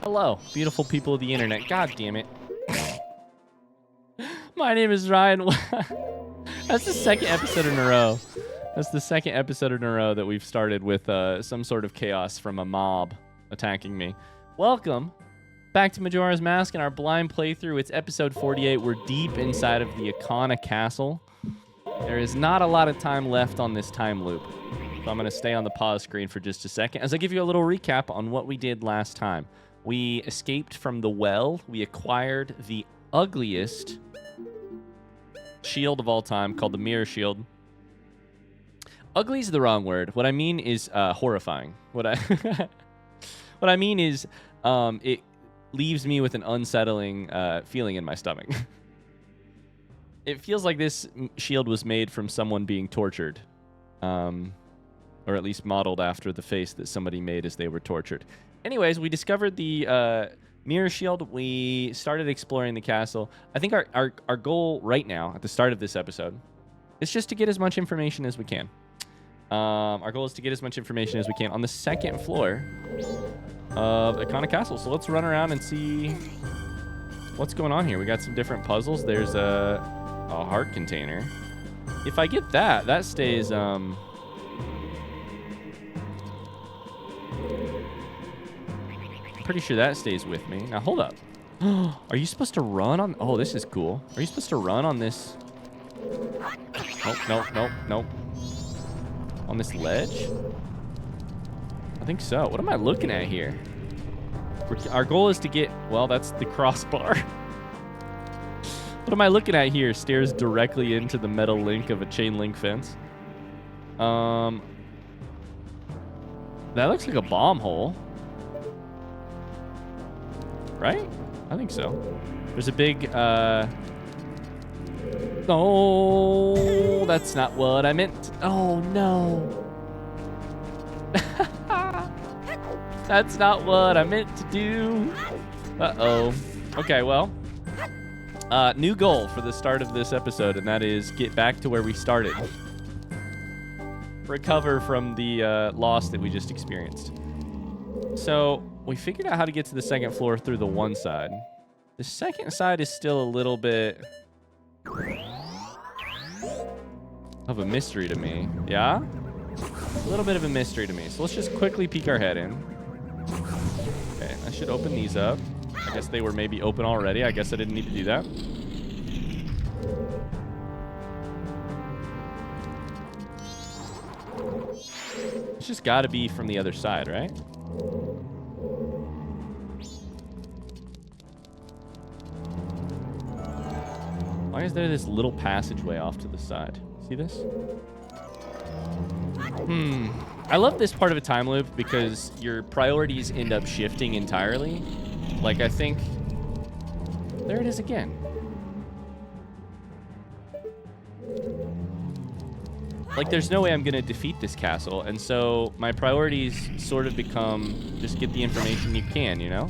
Hello, beautiful people of the internet. God damn it. My name is Ryan. That's the second episode in a row. That's the second episode in a row that we've started with some sort of chaos from a mob attacking me. Welcome back to Majora's Mask and our blind playthrough. It's episode 48. We're deep inside of the Ikana Castle. There is not a lot of time left on this time loop. So I'm going to stay on the pause screen for just a second as I give you a little recap on what we did last time. We escaped from the well. We acquired the ugliest shield of all time called the Mirror Shield. Ugly is the wrong word. What I mean is horrifying. What I mean is it leaves me with an unsettling feeling in my stomach. It feels like this shield was made from someone being tortured. Or at least modeled after the face that somebody made as they were tortured. Anyways, we discovered the Mirror Shield. We started exploring the castle. I think our goal right now, at the start of this episode, is just to get as much information as we can. Our goal is to get as much information as we can on the second floor of Ikana Castle. So let's run around and see what's going on here. We got some different puzzles. There's a heart container. If I get that, that stays... pretty sure that stays with me. Now, hold up. Are you supposed to run on... Oh, this is cool. Are you supposed to run on this... Nope. On this ledge? I think so. What am I looking at here? Our goal is to get... Well, that's the crossbar. What am I looking at here? Stares directly into the metal link of a chain link fence. That looks like a bomb hole. Right? I think so. There's a big, Oh, that's not what I meant. Oh, no. That's not what I meant to do. Uh-oh. Okay, well. New goal for the start of this episode, and that is get back to where we started. Recover from the loss that we just experienced. So... we figured out how to get to the second floor through the one side. The second side is still a little bit of a mystery to me. Yeah? A little bit of a mystery to me. So let's just quickly peek our head in. Okay, I should open these up. I guess they were maybe open already. I guess I didn't need to do that. It's just got to be from the other side, right? Why is there this little passageway off to the side? See this? I love this part of a time loop because your priorities end up shifting entirely. Like, I think... There it is again. Like, there's no way I'm going to defeat this castle, and so my priorities sort of become just get the information you can, you know?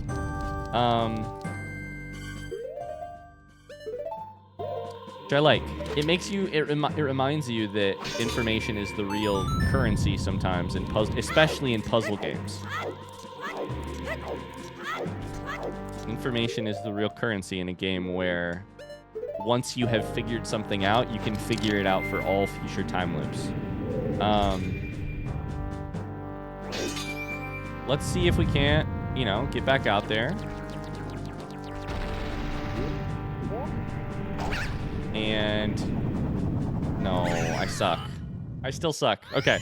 Which I like. It makes you, it reminds you that information is the real currency sometimes, in especially in puzzle games. Information is the real currency in a game where once you have figured something out, you can figure it out for all future time loops. Let's see if we can't, you know, get back out there. And no, I suck. I still suck. Okay.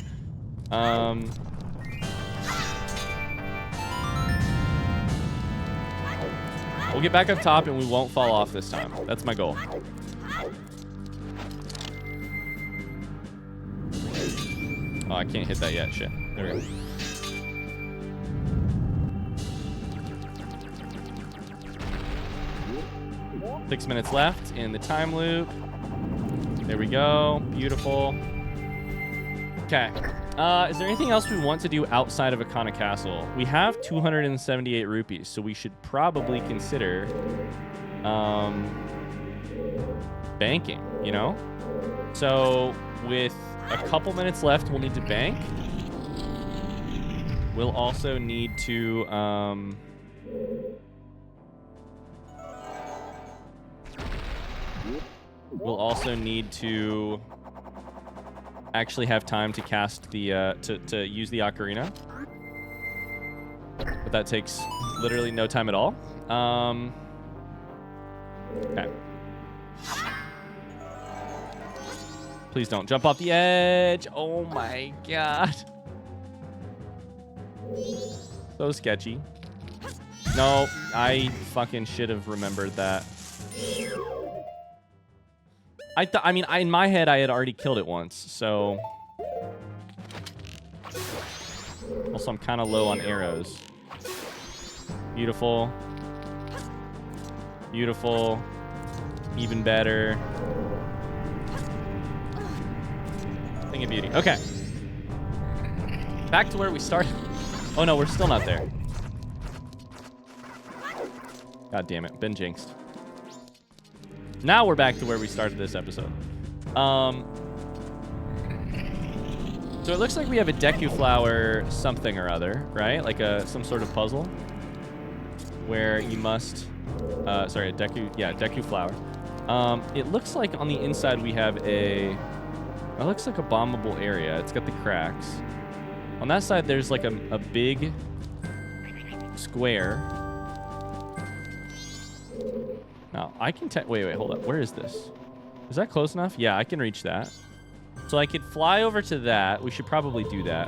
We'll get back up top and we won't fall off this time. That's my goal. Oh, I can't hit that yet. Shit. There we go. Six minutes left in the time loop. There we go. Beautiful. Okay. Is there anything else we want to do outside of Ikana Castle? We have 278 rupees, so we should probably consider banking, you know? So with a couple minutes left, we'll need to bank. We'll also need to We'll also need to actually have time to cast the to use the ocarina, but that takes literally no time at all. Okay. Please don't jump off the edge. Oh my god. So sketchy. No, I fucking should have remembered that. I mean, in my head, I had already killed it once, so... Also, I'm kind of low on arrows. Beautiful. Beautiful. Even better. Thing of beauty. Okay. Back to where we started. Oh, no, we're still not there. God damn it. Been jinxed. Now we're back to where we started this episode. So it looks like we have a Deku Flower something or other, right? Like some sort of puzzle where you must... sorry, a Deku... Yeah, Deku Flower. It looks like on the inside we have a... It looks like a bombable area. It's got the cracks. On that side, there's like a big square. Now, I can... Wait, hold up. Where is this? Is that close enough? Yeah, I can reach that. So I could fly over to that. We should probably do that.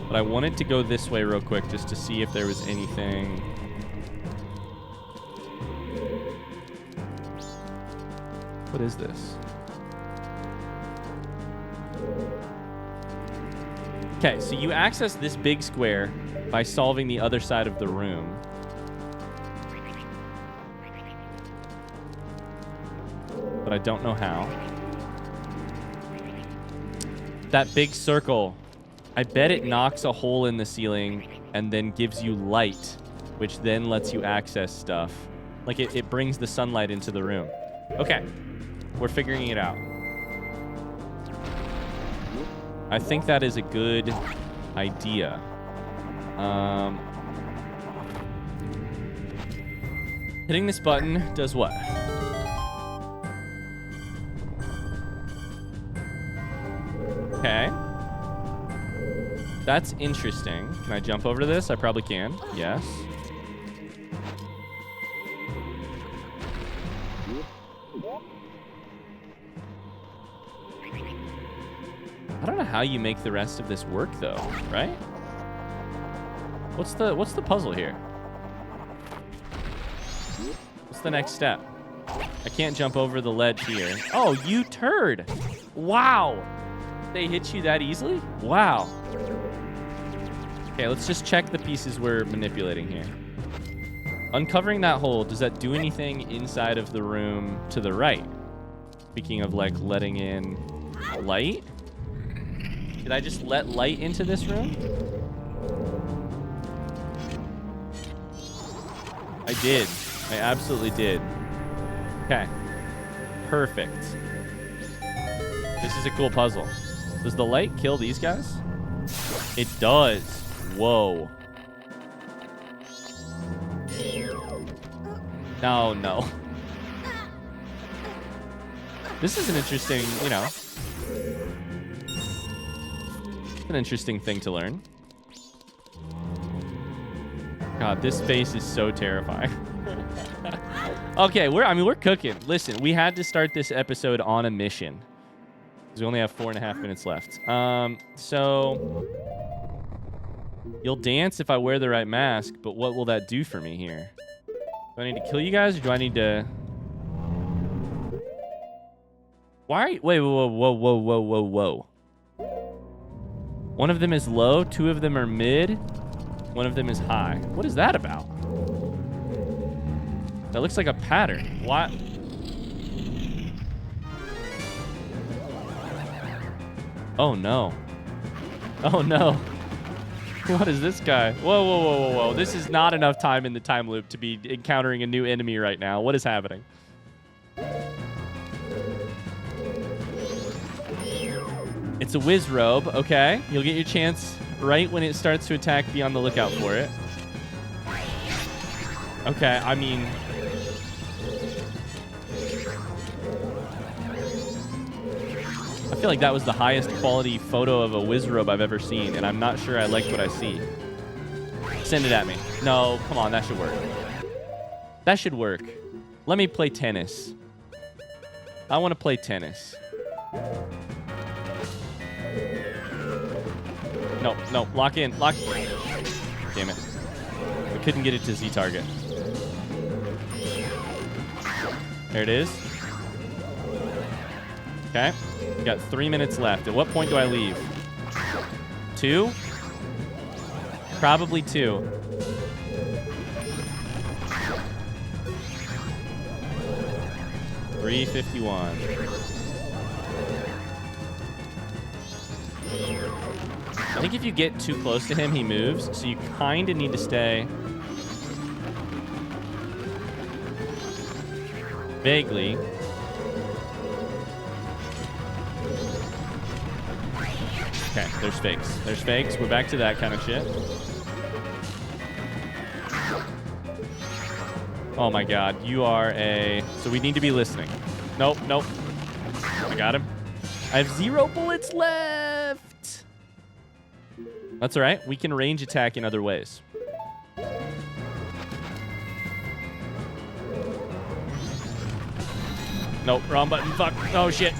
But I wanted to go this way real quick just to see if there was anything... What is this? Okay, so you access this big square by solving the other side of the room. But I don't know how. That big circle. I bet it knocks a hole in the ceiling and then gives you light, which then lets you access stuff. Like it brings the sunlight into the room. Okay. We're figuring it out. I think that is a good idea. Hitting this button does what? Okay. That's interesting. Can I jump over to this? I probably can. Yes. I don't know how you make the rest of this work though, right? What's the puzzle here? What's the next step? I can't jump over the ledge here. Oh, you turd! Wow! They hit you that easily? Wow. Okay, let's just check the pieces we're manipulating here. Uncovering that hole, does that do anything inside of the room to the right? Speaking of like letting in light? Did I just let light into this room? I did. I absolutely did. Okay. Perfect. This is a cool puzzle. Does the light kill these guys? It does. Whoa. No, no. This is an interesting, you know. An interesting thing to learn. God, this space is so terrifying. Okay, we're cooking. Listen, we had to start this episode on a mission. Because we only have 4.5 minutes left. So you'll dance if I wear the right mask, but what will that do for me here? Do I need to kill you guys, or do I need to... Why are you... Wait, whoa. One of them is low, 2 of them are mid, 1 of them is high. What is that about? That looks like a pattern. What? Oh no. Oh no. What is this guy? Whoa. This is not enough time in the time loop to be encountering a new enemy right now. What is happening? It's a Whizrobe, okay. You'll get your chance right when it starts to attack. Be on the lookout for it. Okay, I mean... I feel like that was the highest quality photo of a Whizrobe I've ever seen, and I'm not sure I like what I see. Send it at me. No, come on, that should work. That should work. Let me play tennis. I want to play tennis. No, no, lock in, lock. Damn it. I couldn't get it to Z target. There it is. Okay. We got 3 minutes left. At what point do I leave? 2? Probably 2. $3.51. I think if you get too close to him, he moves, so you kind of need to stay vaguely. Okay, there's fakes. There's fakes. We're back to that kind of shit. Oh my god, you are a... So we need to be listening. Nope, nope. I got him. I have 0 bullets left. That's all right. We can range attack in other ways. Nope, wrong button. Fuck. Oh, shit.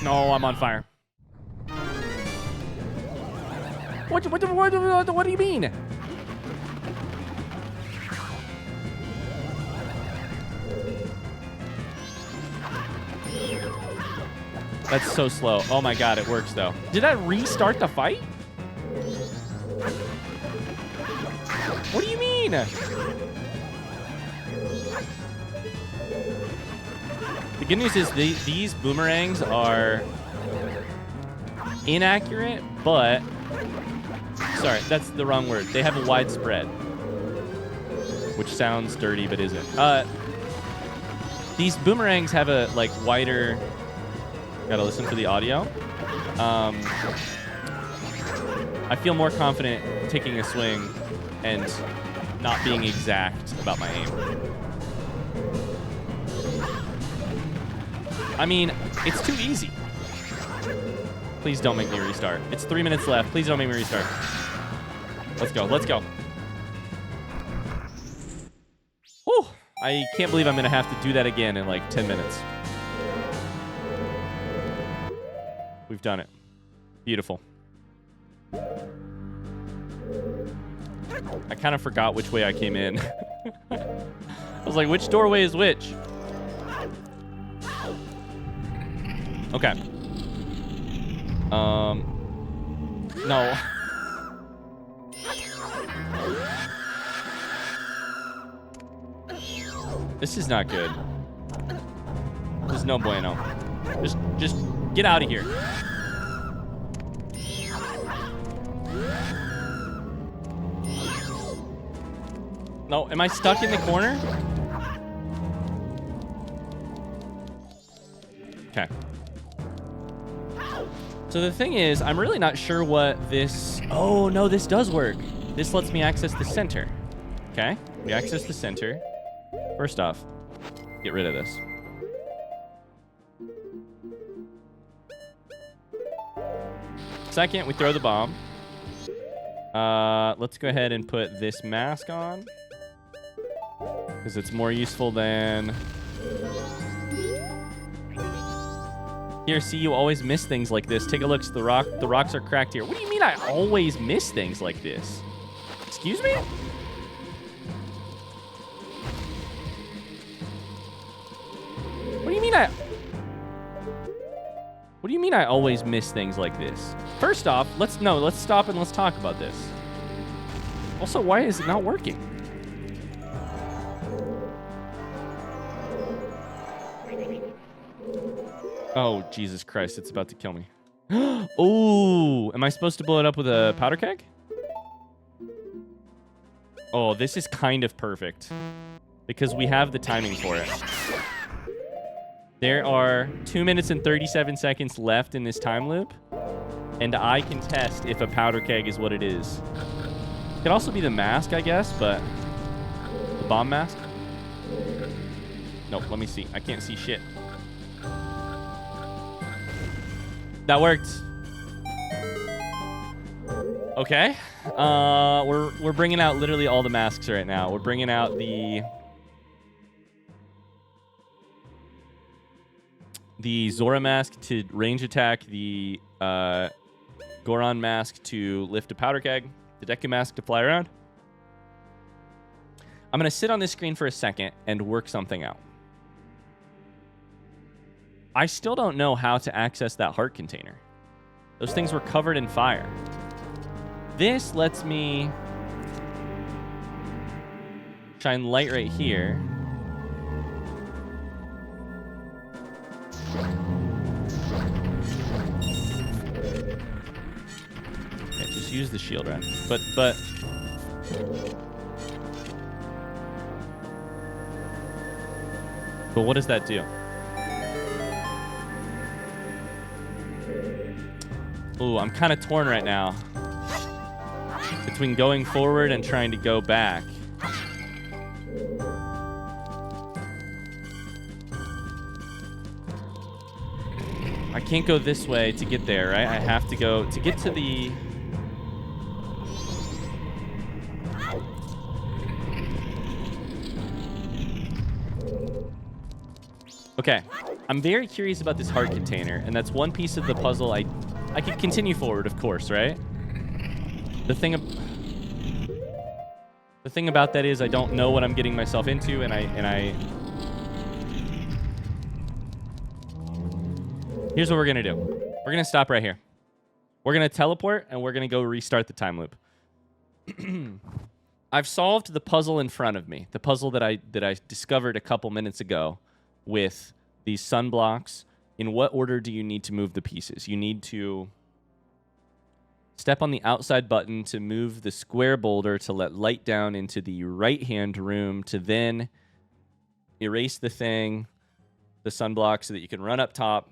No, I'm on fire. What do you mean? That's so slow. Oh my god, it works though. Did that restart the fight? What do you mean? The good news is these boomerangs are inaccurate, but... Sorry, that's the wrong word. They have a wide spread, which sounds dirty, but isn't. These boomerangs have a, like, wider... Gotta listen for the audio. I feel more confident taking a swing and not being exact about my aim. I mean, it's too easy. Please don't make me restart. It's 3 minutes left. Please don't make me restart. Let's go. Let's go. Whew. I can't believe I'm going to have to do that again in like 10 minutes. We've done it. Beautiful. I kind of forgot which way I came in. I was like, which doorway is which? Okay. No. This is not good. This is no bueno. Just get out of here. No, am I stuck in the corner? Okay. So the thing is, I'm really not sure what this... Oh, no, this does work. This lets me access the center. Okay, we access the center. First off, get rid of this. Second, we throw the bomb. Let's go ahead and put this mask on, because it's more useful than... Here, see, you always miss things like this. Take a look. The rocks are cracked here. What do you mean I always miss things like this? Excuse me? What do you mean What do you mean I always miss things like this? First off, let's stop and let's talk about this. Also, why is it not working? Oh, Jesus Christ, it's about to kill me. Oh, am I supposed to blow it up with a powder keg? Oh, this is kind of perfect, because we have the timing for it. There are 2 minutes and 37 seconds left in this time loop, and I can test if a powder keg is what it is. It could also be the mask, I guess, but... The bomb mask? Nope, let me see. I can't see shit. That worked. Okay. We're bringing out literally all the masks right now. We're bringing out the Zora mask to range attack, the Goron mask to lift a powder keg, the Deku mask to fly around. I'm going to sit on this screen for a second and work something out. I still don't know how to access that heart container. Those things were covered in fire. This lets me shine light right here. Okay, just use the shield, right? But what does that do? Ooh, I'm kind of torn right now between going forward and trying to go back. I can't go this way to get there, right? I have to go to get to the... Okay, I'm very curious about this heart container, and that's one piece of the puzzle. I could continue forward, of course, right? The thing about that is I don't know what I'm getting myself into, and I here's what we're gonna do. We're gonna stop right here. We're gonna teleport, and we're gonna go restart the time loop. I've solved the puzzle in front of me, the puzzle that I discovered a couple minutes ago with these sunblocks. In what order do you need to move the pieces? You need to step on the outside button to move the square boulder to let light down into the right-hand room, to then erase the thing, the sunblock, so that you can run up top,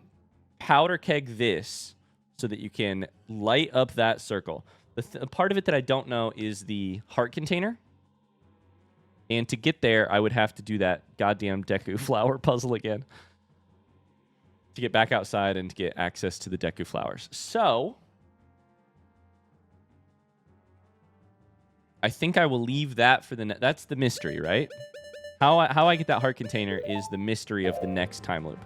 powder keg this so that you can light up that circle. The part of it that I don't know is the heart container. And to get there, I would have to do that goddamn Deku flower puzzle again to get back outside and to get access to the Deku flowers. So I think I will leave that for the that's the mystery, right? How I get that heart container is the mystery of the next time loop.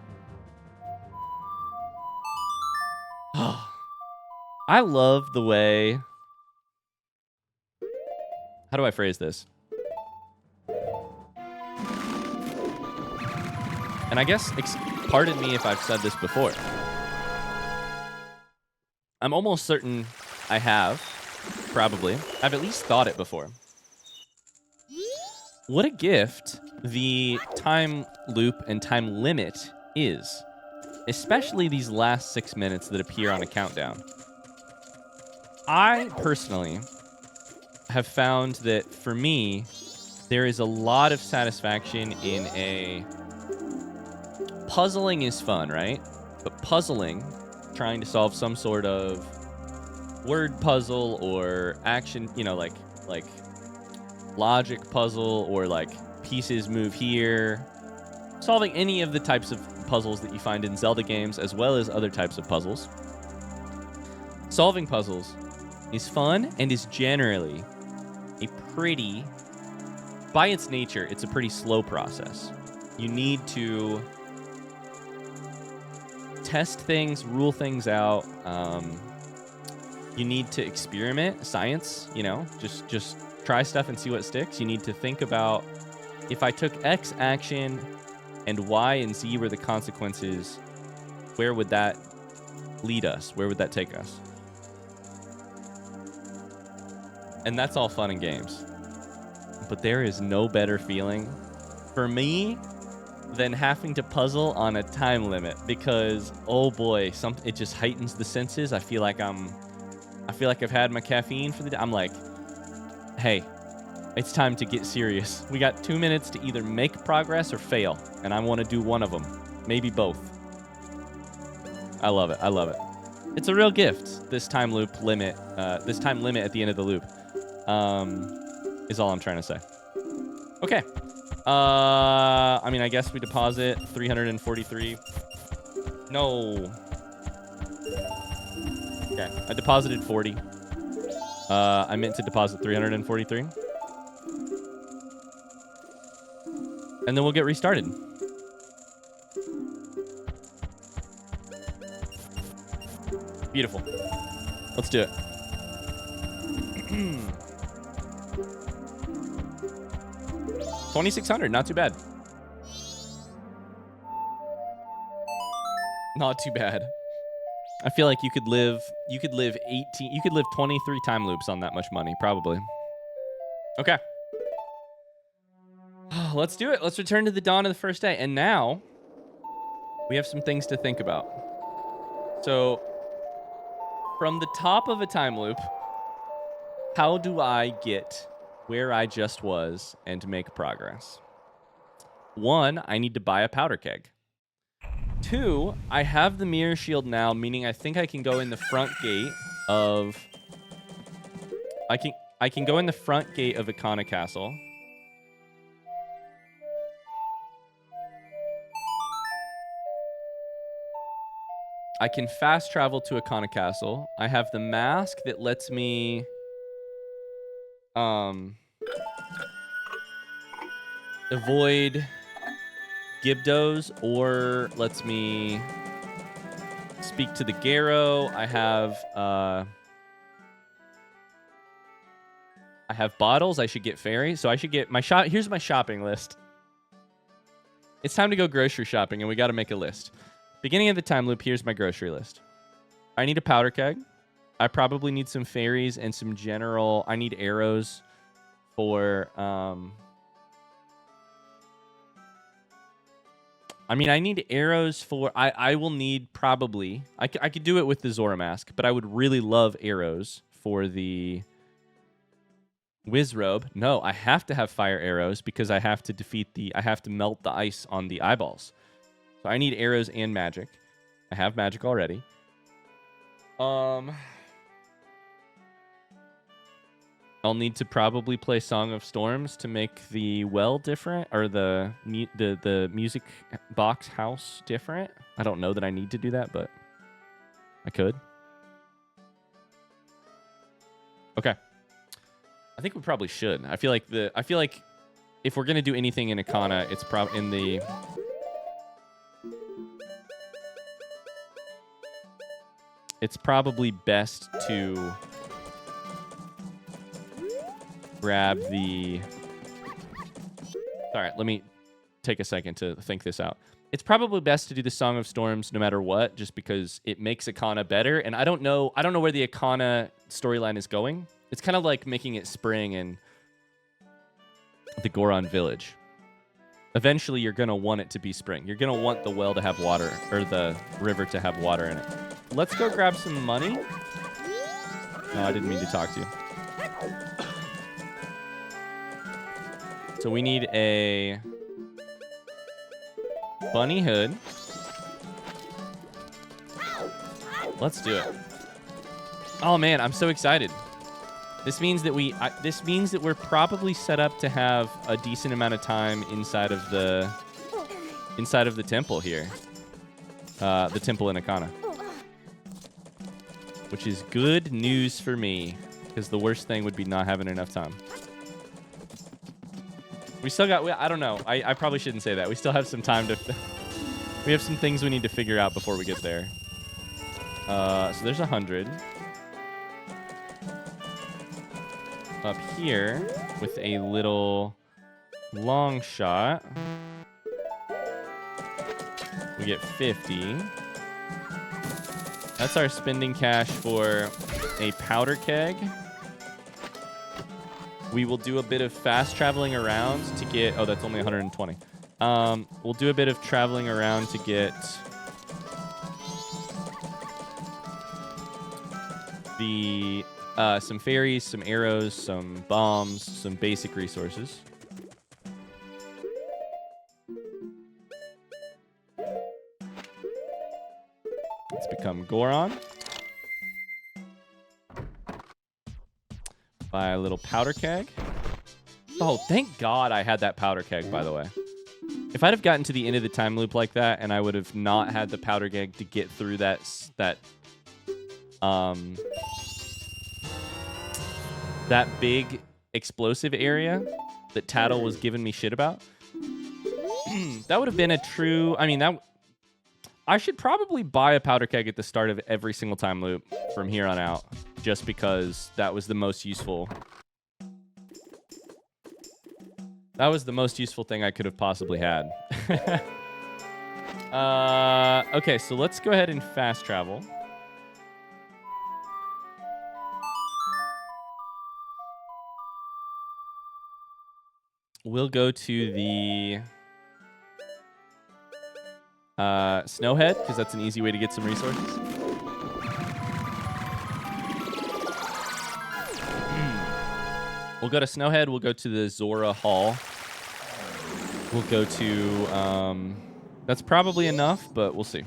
I love the way... How do I phrase this? And I guess, pardon me if I've said this before. I'm almost certain I have, probably. I've at least thought it before. What a gift the time loop and time limit is. Especially these last 6 minutes that appear on a countdown. I, personally, have found that, for me, there is a lot of satisfaction in a... Puzzling is fun, right? But puzzling, trying to solve some sort of word puzzle or action, you know, like logic puzzle, or like pieces move here. Solving any of the types of puzzles that you find in Zelda games, as well as other types of puzzles. Solving puzzles is fun and is generally a pretty, by its nature, it's a pretty slow process. You need to test things, rule things out. You need to experiment, science, you know, just try stuff and see what sticks. You need to think about, if I took X action and Y and Z were the consequences, where would that lead us? Where would that take us? And that's all fun and games. But there is no better feeling for me than having to puzzle on a time limit, because oh boy, it just heightens the senses. I feel like I've had my caffeine for the day. I'm like, hey, it's time to get serious. We got 2 minutes to either make progress or fail, and I want to do one of them, maybe both. I love it. I love it. It's a real gift. This time limit at the end of the loop, is all I'm trying to say. Okay. I mean, I guess we deposit 343. No. Okay, I deposited 40. I meant to deposit 343. And then we'll get restarted. Beautiful. Let's do it. 2,600, not too bad. Not too bad. I feel like you could live 23 time loops on that much money, probably. Okay. Let's do it. Let's return to the dawn of the first day. And now we have some things to think about. So from the top of a time loop, how do I get where I just was and make progress? 1, I need to buy a powder keg. 2, I have the mirror shield now, meaning I think I can go in the front gate of... I can go in the front gate of Ikana Castle. I can fast travel to Ikana Castle. I have the mask that lets me... avoid Gibdos, or lets me speak to the Garo. I have bottles. I should get fairies. So I should get my shop. Here's my shopping list. It's time to go grocery shopping, and we got to make a list. Beginning of the time loop, here's my grocery list. I need a powder keg. I probably need some fairies and some general... I need arrows for... I mean, I need arrows for... I will need probably... I could do it with the Zora mask, but I would really love arrows for the Whizrobe. No, I have to have fire arrows because I have to I have to melt the ice on the eyeballs. So I need arrows and magic. I have magic already. I'll need to probably play Song of Storms to make the well different, or the music box house different. I don't know that I need to do that, but I could. Okay. I think we probably should. I feel like if we're gonna do anything in Ikana, it's it's probably best to grab the... All right, let me take a second to think this out. It's probably best to do the Song of Storms no matter what, just because it makes Ikana better. And I don't know where the Ikana storyline is going. It's kind of like making it spring in the Goron village. Eventually, you're going to want it to be spring. You're going to want the well to have water, or the river to have water in it. Let's go grab some money. No, I didn't mean to talk to you. So we need a bunny hood. Let's do it. Oh man, I'm so excited. This means that we're probably set up to have a decent amount of time inside of the temple here. The temple in Ikana. Which is good news for me, because the worst thing would be not having enough time. We still got... I don't know. I probably shouldn't say that. We still have some time to... We have some things we need to figure out before we get there. So there's 100. Up here with a little long shot. We get 50. That's our spending cash for a powder keg. We will do a bit of fast traveling around to get... Oh, that's only 120. We'll do a bit of traveling around to get the some fairies, some arrows, some bombs, some basic resources. Let's become Goron. Buy a little powder keg. Oh, thank God I had that powder keg, by the way. If I'd have gotten to the end of the time loop like that, and I would have not had the powder keg to get through that that big explosive area that Tattle was giving me shit about. That would have been a true... I mean, I should probably buy a powder keg at the start of every single time loop from here on out, just because that was the most useful... That was the most useful thing I could have possibly had. Okay, so let's go ahead and fast travel. We'll go to the Snowhead, because that's an easy way to get some resources. We'll go to Snowhead. We'll go to the Zora Hall. We'll go to... that's probably enough, but we'll see.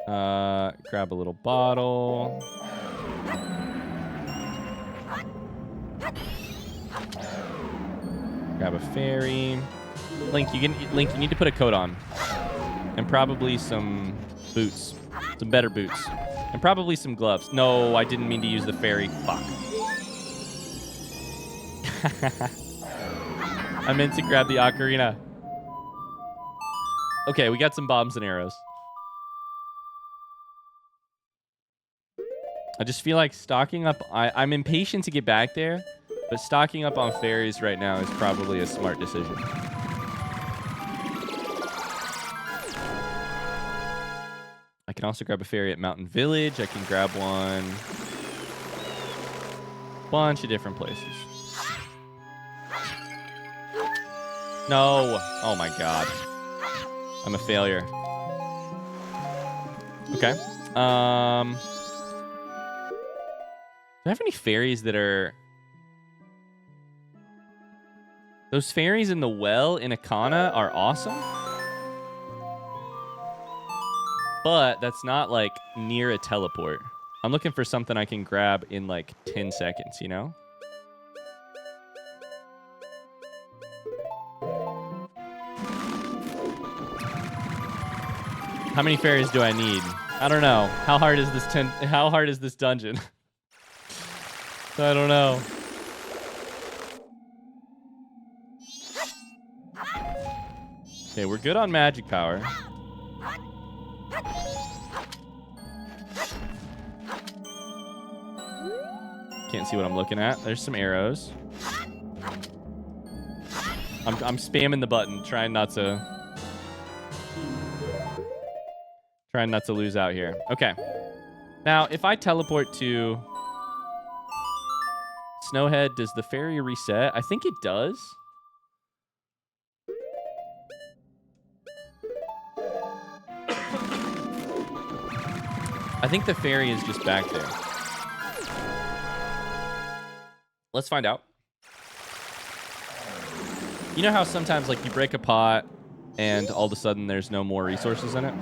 Grab a little bottle. Grab a fairy. Link, you need to put a coat on. And probably some boots. Some better boots. And probably some gloves. No, I didn't mean to use the fairy. Fuck. I meant to grab the ocarina. Okay, we got some bombs and arrows. I just feel like stocking up... I'm impatient to get back there, but stocking up on fairies right now is probably a smart decision. I can also grab a fairy at Mountain Village. I can grab one... bunch of different places. No! Oh my god. I'm a failure. Okay. Do I have any fairies that are... Those fairies in the well in Akana are awesome. But that's not, like, near a teleport. I'm looking for something I can grab in, like, 10 seconds, you know? How many fairies do I need? I don't know. How hard is this dungeon? I don't know. Okay, we're good on magic power. Can't see what I'm looking at. There's some arrows. I'm spamming the button, trying not to lose out here. Okay. Now, if I teleport to Snowhead, does the fairy reset? I think it does. I think the fairy is just back there. Let's find out. You know how sometimes, like, you break a pot and all of a sudden there's no more resources in it?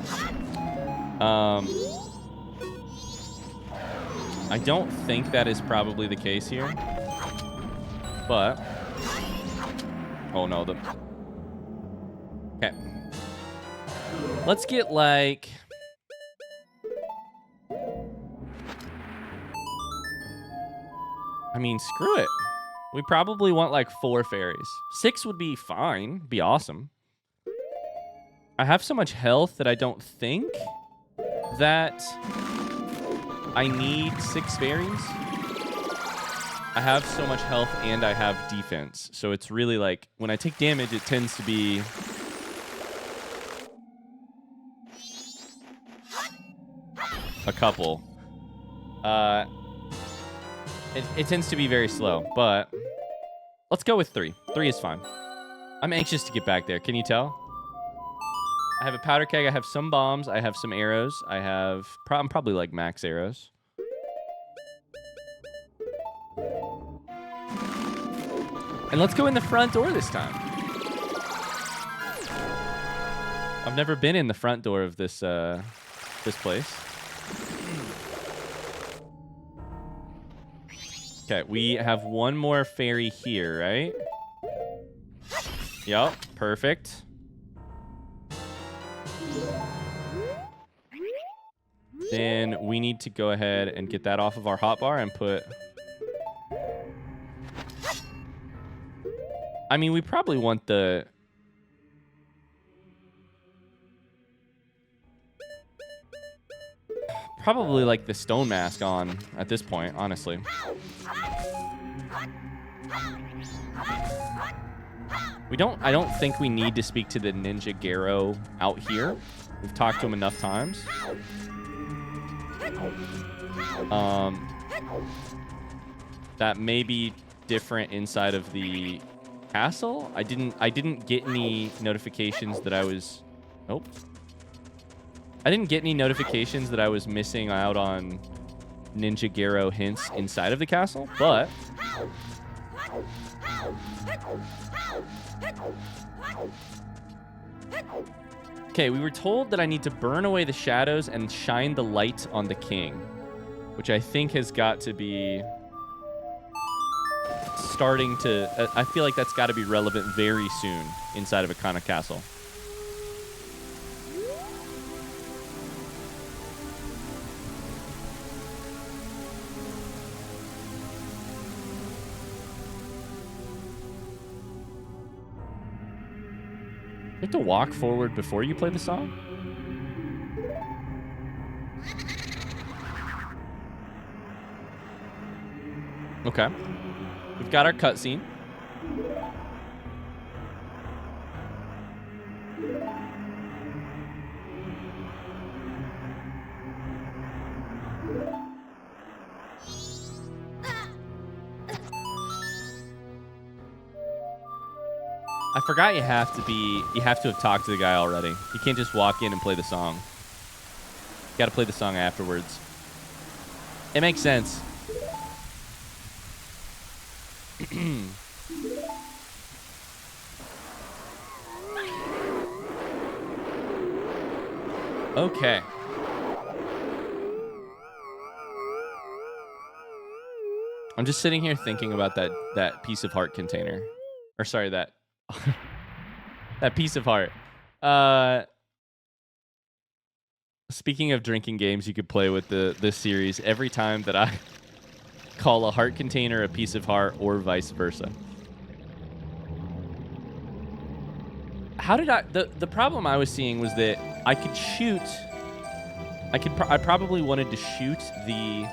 I don't think that is probably the case here. But... oh, no. Okay. Let's get, like... I mean, screw it. We probably want, like, 4 fairies. 6 would be fine. Be awesome. I have so much health that I don't think that I need 6 fairies. I have so much health and I have defense. So it's really like, when I take damage, it tends to be... a couple. It tends to be very slow, but let's go with 3. 3 is fine. I'm anxious to get back there. Can you tell? I have a powder keg. I have some bombs. I have some arrows. I'm probably like max arrows. And let's go in the front door this time. I've never been in the front door of this place. Okay, we have one more fairy here, right? then we need to go ahead and get that off of our hotbar and put... I mean, we probably want the... Probably like the stone mask on at this point, honestly. I don't think we need to speak to the Ninja Garo out here. We've talked to him enough times. That may be different inside of the castle. I didn't get any notifications that I was... Nope. I didn't get any notifications that I was missing out on Ninja Garo hints inside of the castle, but... Okay, we were told that I need to burn away the shadows and shine the light on the king, which I think has got to be starting to... I feel like that's got to be relevant very soon inside of a Kana castle. You have to walk forward before you play the song? Okay. We've got our cutscene. I forgot you have to have talked to the guy already. You can't just walk in and play the song. You gotta play the song afterwards. It makes sense. Okay. I'm just sitting here thinking about that piece of heart container. Or sorry, that that piece of heart. Speaking of drinking games you could play with this series, every time that I call a heart container a piece of heart or vice versa. How did the problem I was seeing was that I could shoot... I probably wanted to shoot the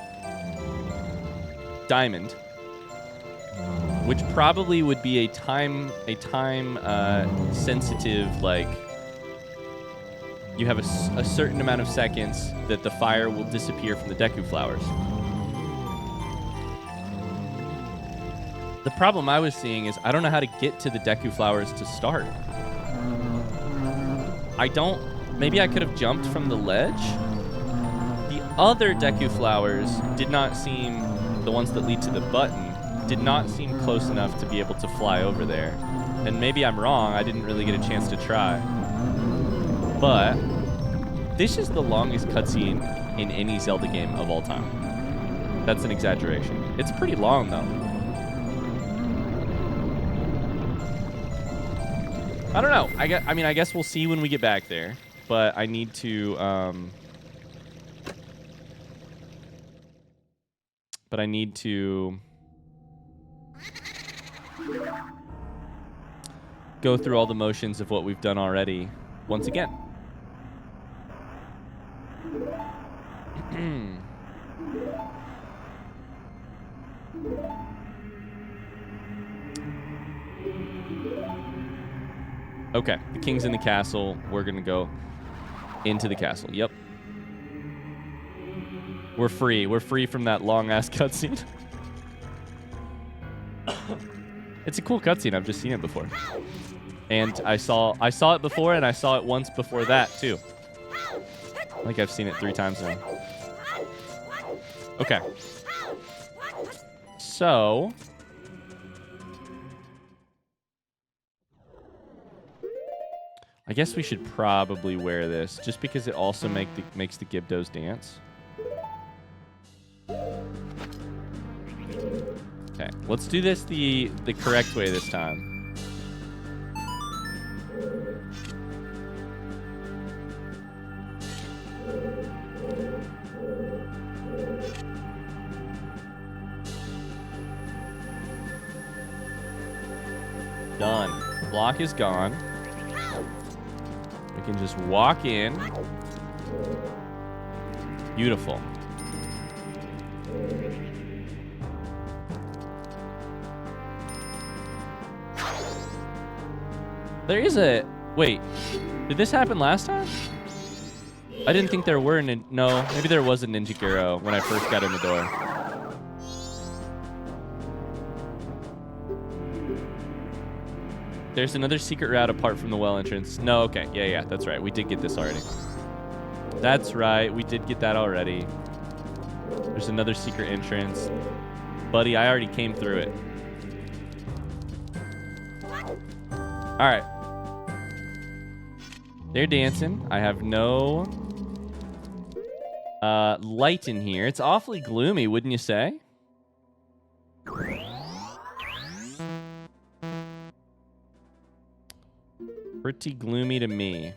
diamond, which probably would be a time sensitive, like you have a certain amount of seconds that the fire will disappear from the Deku flowers. The problem I was seeing is I don't know how to get to the Deku flowers to start. Maybe I could have jumped from the ledge. The other Deku flowers did not seem, the ones that lead to the button, did not seem close enough to be able to fly over there. And maybe I'm wrong, I didn't really get a chance to try. But this is the longest cutscene in any Zelda game of all time. That's an exaggeration. It's pretty long though. I don't know. I guess we'll see when we get back there. But I need to go through all the motions of what we've done already once again. Okay, the king's in the castle. We're going to go into the castle. Yep. We're free. We're free from that long-ass cutscene. It's a cool cutscene. I've just seen it before. And I saw it before, and I saw it once before that, too. I think I've seen it 3 times now. Okay. So... I guess we should probably wear this, just because it also makes the Gibdos dance. Okay, let's do this the correct way this time. Done. Block is gone. We can just walk in. Beautiful. There is a... Wait. Did this happen last time? I didn't think there were... No, maybe there was a Ninja Gyro when I first got in the door. There's another secret route apart from the well entrance. No, okay. Yeah, that's right. We did get this already. That's right. We did get that already. There's another secret entrance. Buddy, I already came through it. All right. They're dancing. I have no light in here. It's awfully gloomy, wouldn't you say? Pretty gloomy to me.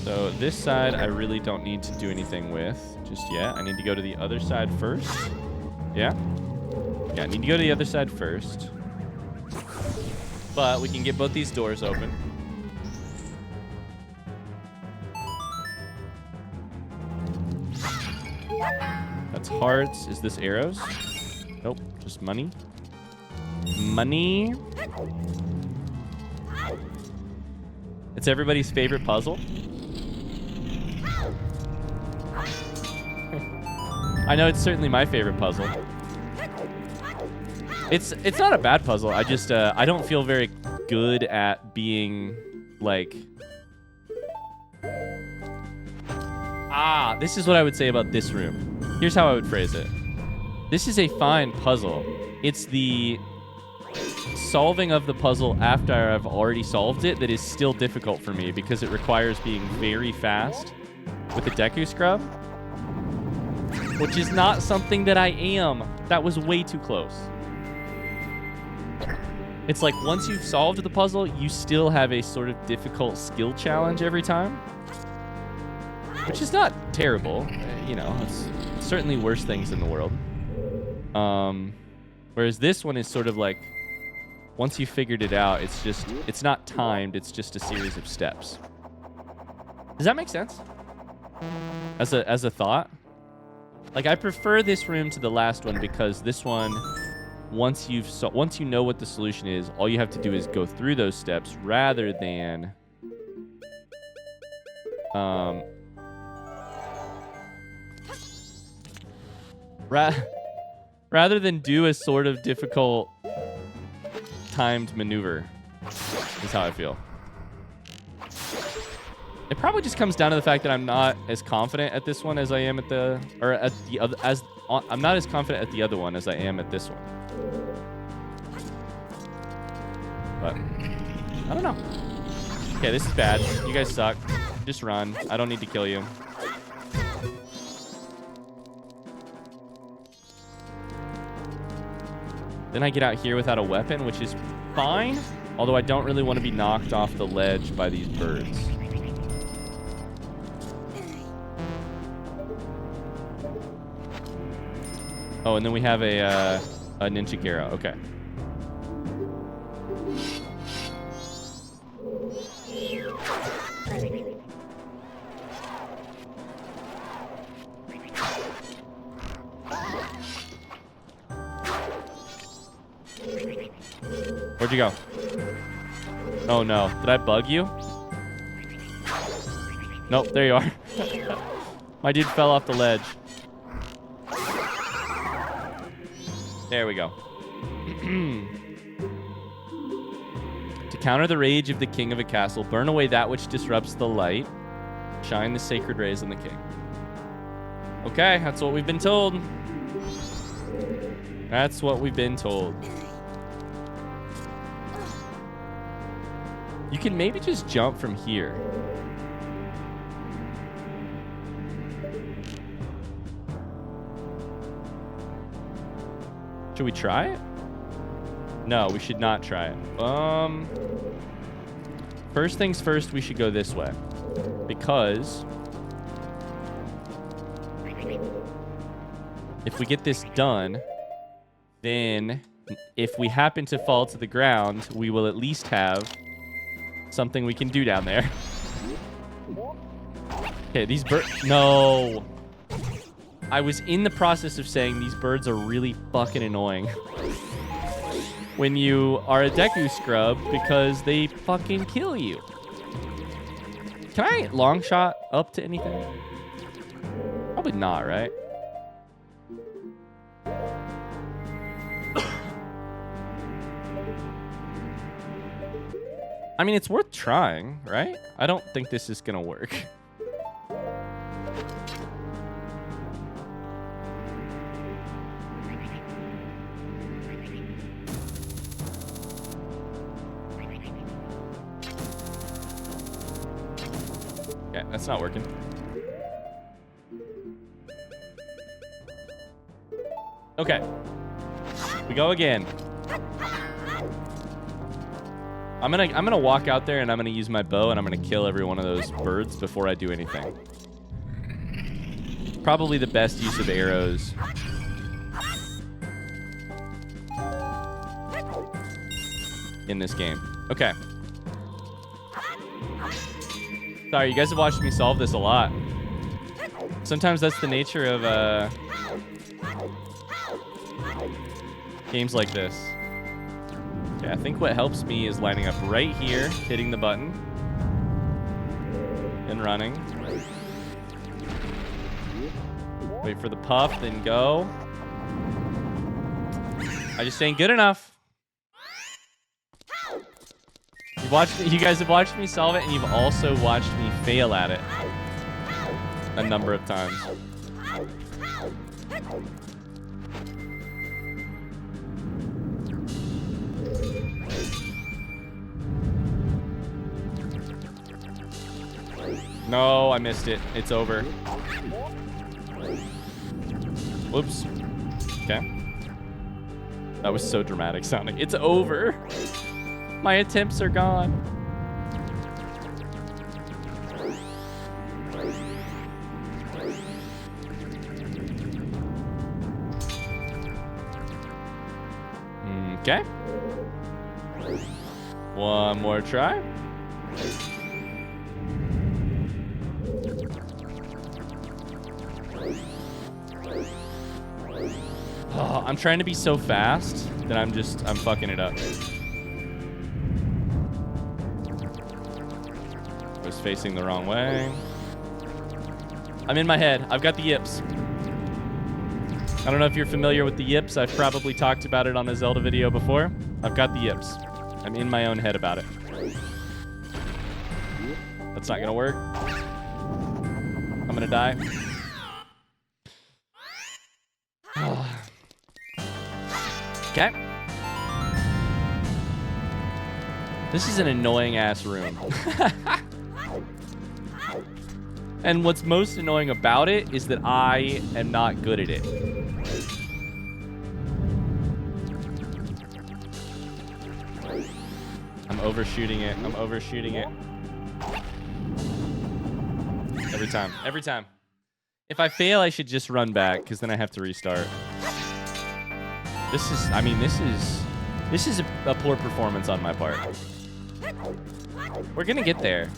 So this side I really don't need to do anything with just yet. I need to go to the other side first. Yeah? Yeah, I need to go to the other side first. But we can get both these doors open. That's hearts. Is this arrows? Nope, just money. Money. It's everybody's favorite puzzle. I know it's certainly my favorite puzzle. It's not a bad puzzle. I just I don't feel very good at being like... This is what I would say about this room. Here's how I would phrase it. This is a fine puzzle. It's the solving of the puzzle after I've already solved it that is still difficult for me because it requires being very fast with the Deku Scrub, which is not something that I am. That was way too close. It's like once you've solved the puzzle, you still have a sort of difficult skill challenge every time, which is not terrible. You know, it's certainly worse things in the world. Whereas this one is sort of like, once you figured it out, it's not timed, it's just a series of steps. Does that make sense? As a thought? Like, I prefer this room to the last one because this one, once you know what the solution is, all you have to do is go through those steps rather than rather than do a sort of difficult timed maneuver, is how I feel. It probably just comes down to the fact that I'm not as confident at this one as I am at the other. I'm not as confident at the other one as I am at this one. But I don't know. Okay, this is bad. You guys suck. Just run. I don't need to kill you. Then I get out here without a weapon, which is fine. Although I don't really want to be knocked off the ledge by these birds. Oh, and then we have a Ninja Gyro. Okay. Where'd you go? Oh no. Did I bug you? Nope, there you are. My dude fell off the ledge. There we go. To counter the rage of the king of a castle, burn away that which disrupts the light. Shine the sacred rays on the king. Okay, that's what we've been told. That's what we've been told. You can maybe just jump from here. Should we try it? No, we should not try it. First things first, we should go this way. Because If we get this done, then if we happen to fall to the ground, we will at least have something we can do down there. Okay, these birds... No. I was in the process of saying these birds are really fucking annoying when you are a Deku scrub because they fucking kill you. Can I long shot up to anything? Probably not, right? I mean, it's worth trying, right? I don't think this is gonna work. Okay, that's not working. Okay. We go again. I'm gonna walk out there and I'm gonna use my bow and I'm gonna kill every one of those birds before I do anything. Probably the best use of arrows. In this game. Okay. Sorry, you guys have watched me solve this a lot. Sometimes that's the nature of games like this. Okay, I think what helps me is lining up right here, hitting the button, and running. Wait for the puff, then go. I just ain't good enough. You guys have watched me solve it, and you've also watched me fail at it a number of times. No, I missed it. It's over. Whoops. Okay. That was so dramatic sounding. It's over. My attempts are gone. Okay. One more try. Oh, I'm trying to be so fast that I'm fucking it up. I was facing the wrong way. I'm in my head. I've got the yips. I don't know if you're familiar with the yips. I've probably talked about it on a Zelda video before. I've got the yips. I'm in my own head about it. That's not gonna work. I'm gonna die. Okay. This is an annoying ass room. And what's most annoying about it is that I am not good at it. I'm overshooting it. I'm overshooting it. Every time. Every time. If I fail, I should just run back, because then I have to restart. This is, I mean, this is a poor performance on my part. We're gonna get there.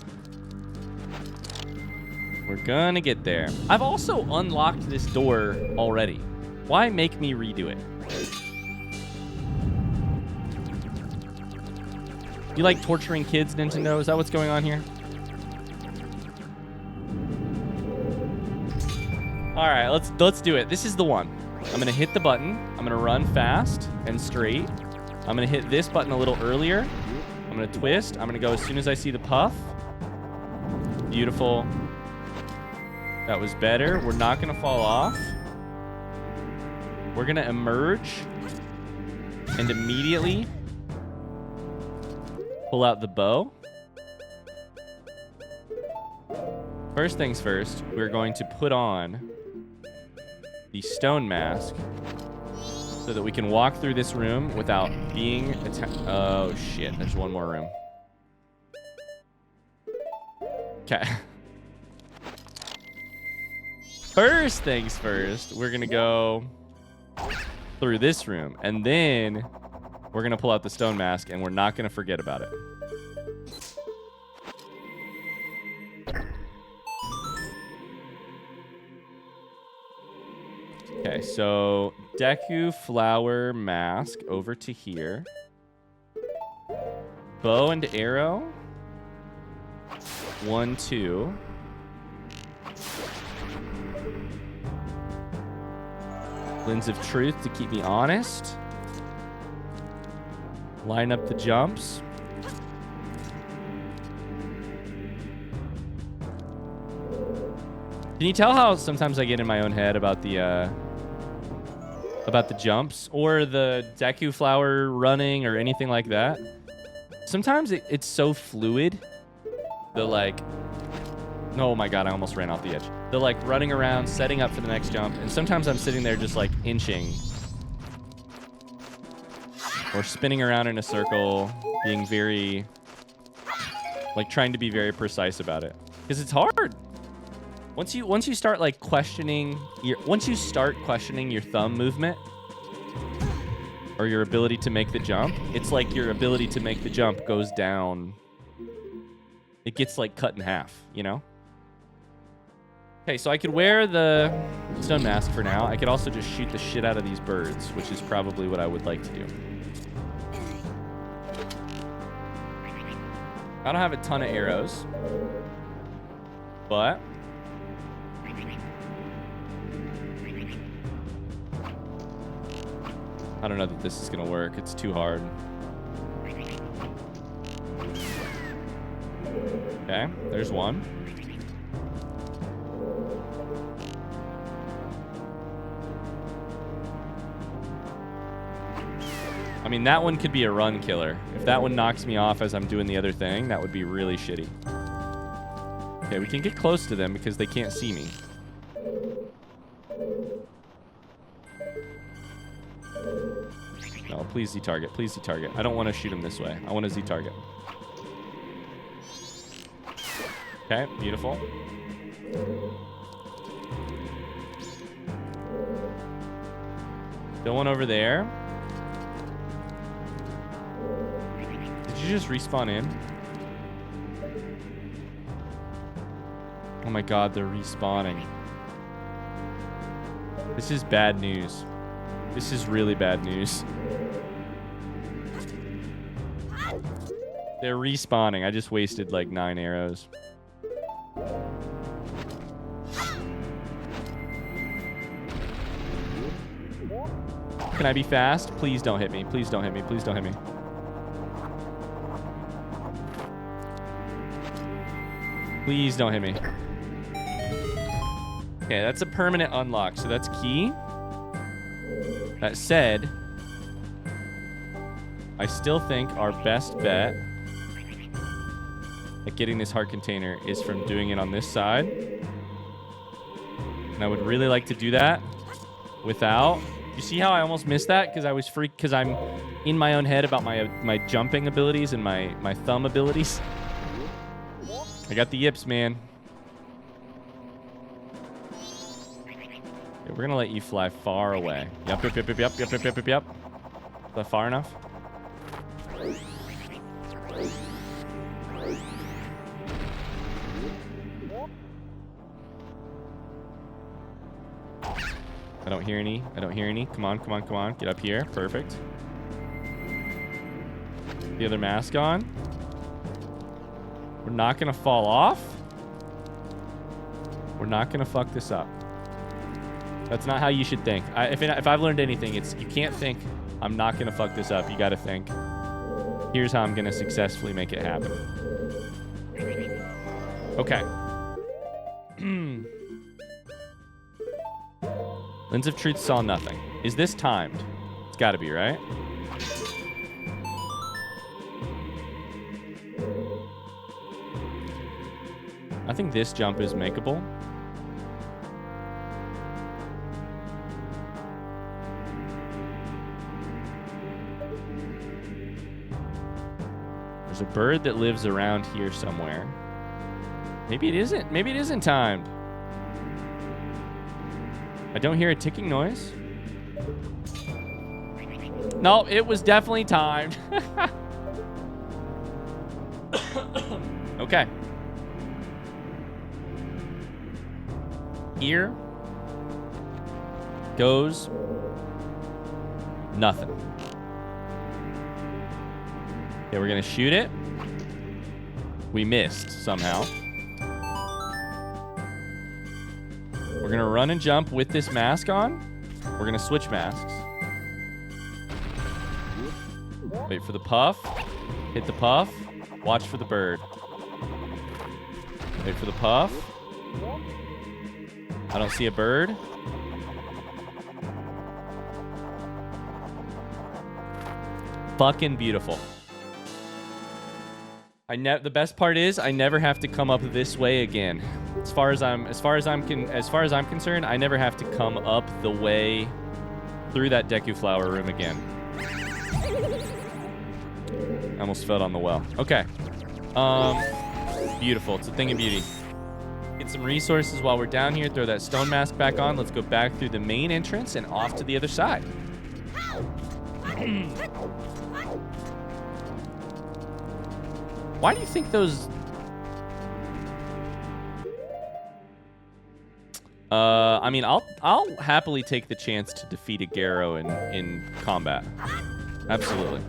We're gonna get there. I've also unlocked this door already. Why make me redo it? You like torturing kids, Nintendo? Is that what's going on here? All right, let's do it. This is the one. I'm gonna hit the button. I'm gonna run fast and straight. I'm gonna hit this button a little earlier. I'm gonna twist. I'm gonna go as soon as I see the puff. Beautiful. That was better. We're not gonna fall off. We're gonna emerge and immediately pull out the bow. First things first, we're going to put on the stone mask so that we can walk through this room without being attacked. Oh shit, there's one more room. Okay. first things first, we're going to go through this room. And then we're going to pull out the stone mask, and we're not going to forget about it. Okay, so Deku Flower Mask over to here. Bow and arrow. 1, 2. Lens of Truth to keep me honest. Line up the jumps. Can you tell how sometimes I get in my own head about the jumps or the Deku Flower running or anything like that? Sometimes it's so fluid. The like, oh my god, I almost ran off the edge. The like running around, setting up for the next jump, and sometimes I'm sitting there just like inching or spinning around in a circle, being very like trying to be very precise about it because it's hard. Once you start like questioning your thumb movement or your ability to make the jump, it's like your ability to make the jump goes down. It gets like cut in half, you know? Okay, so I could wear the stone mask for now. I could also just shoot the shit out of these birds, which is probably what I would like to do. I don't have a ton of arrows, but I don't know that this is gonna work. It's too hard. Okay, there's one. I mean, that one could be a run killer. If that one knocks me off as I'm doing the other thing, that would be really shitty. Okay, we can get close to them because they can't see me. No, please Z-target. Please Z-target. I don't want to shoot him this way. I want to Z-target. Okay, beautiful. Still one over there. Did you just respawn in? Oh my god, they're respawning. This is bad news. This is really bad news. They're respawning. I just wasted like 9 arrows. Can I be fast? Please don't hit me. Please don't hit me. Please don't hit me. Please don't hit me. Okay, that's a permanent unlock, so that's key. That said, I still think our best bet at getting this heart container is from doing it on this side. And I would really like to do that without... You see how I almost missed that? Because I was freaked because I'm in my own head about my jumping abilities and my thumb abilities. I got the yips, man. Okay, we're going to let you fly far away. Yep. Is that far enough? I don't hear any. I don't hear any. Come on, come on, come on. Get up here. Perfect. The other mask on. We're not going to fall off. We're not going to fuck this up. That's not how you should think. If I've learned anything, it's you can't think, I'm not going to fuck this up. You got to think, here's how I'm going to successfully make it happen. Okay. Lens of Truth saw nothing. Is this timed? It's got to be, right? I think this jump is makeable. There's a bird that lives around here somewhere. Maybe it isn't. Maybe it isn't timed. I don't hear a ticking noise. No, it was definitely timed. Okay. Here goes nothing. Okay, we're gonna shoot it. We missed somehow. We're gonna run and jump with this mask on. We're gonna switch masks. Wait for the puff. Hit the puff. Watch for the bird. Wait for the puff. I don't see a bird. Fucking beautiful. The best part is I never have to come up this way again. As far as I'm concerned, I never have to come up the way through that Deku Flower room again. I almost fell on the well. Okay. Beautiful. It's a thing of beauty. Get some resources while we're down here. Throw that stone mask back on. Let's go back through the main entrance and off to the other side. Why do you think those... I mean, I'll happily take the chance to defeat a Garo in combat. Absolutely.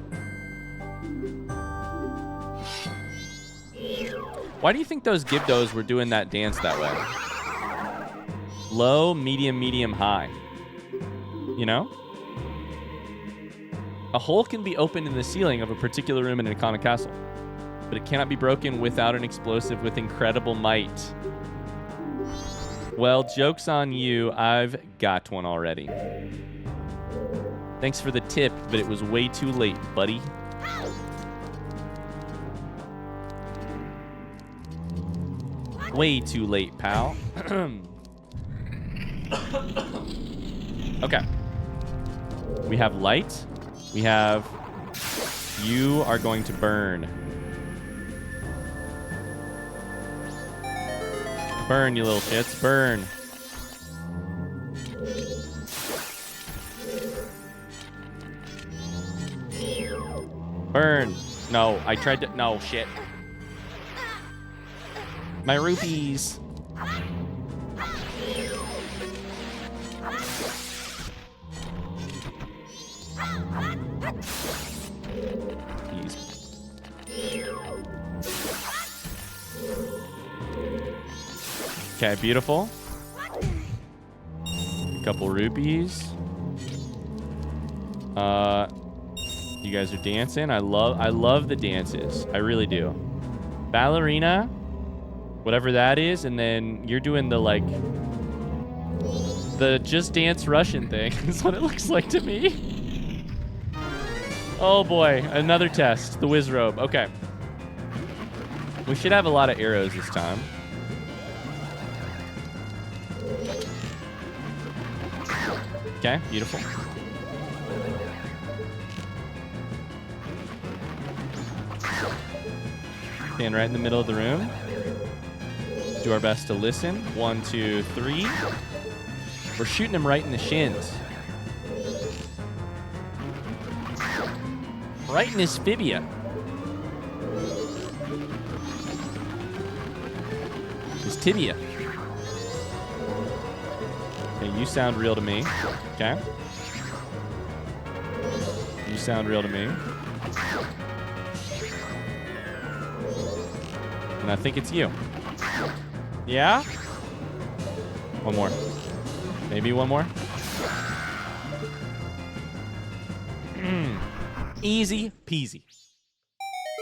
Why do you think those Gibdos were doing that dance that way? Low, medium, medium, high. You know? A hole can be opened in the ceiling of a particular room in an Ikana castle, but it cannot be broken without an explosive with incredible might. Well, joke's on you. I've got one already. Thanks for the tip, but it was way too late, buddy. Way too late, pal. Okay. We have light. We have... You are going to burn. Burn, you little shits. Burn. Burn. No, I tried to... No, shit. My rupees. Okay, beautiful. A couple rupees. You guys are dancing. I love the dances. I really do. Ballerina, whatever that is, and then you're doing the the just dance Russian thing. Is what it looks like to me. Oh boy, another test. The Whizrobe. Okay. We should have a lot of arrows this time. Okay, beautiful. Stand right in the middle of the room. Do our best to listen. 1, 2, 3. We're shooting him right in the shins. Right in his fibia. His tibia. Okay, you sound real to me. Okay. You sound real to me. And I think it's you. Yeah? One more. Maybe one more. Easy peasy.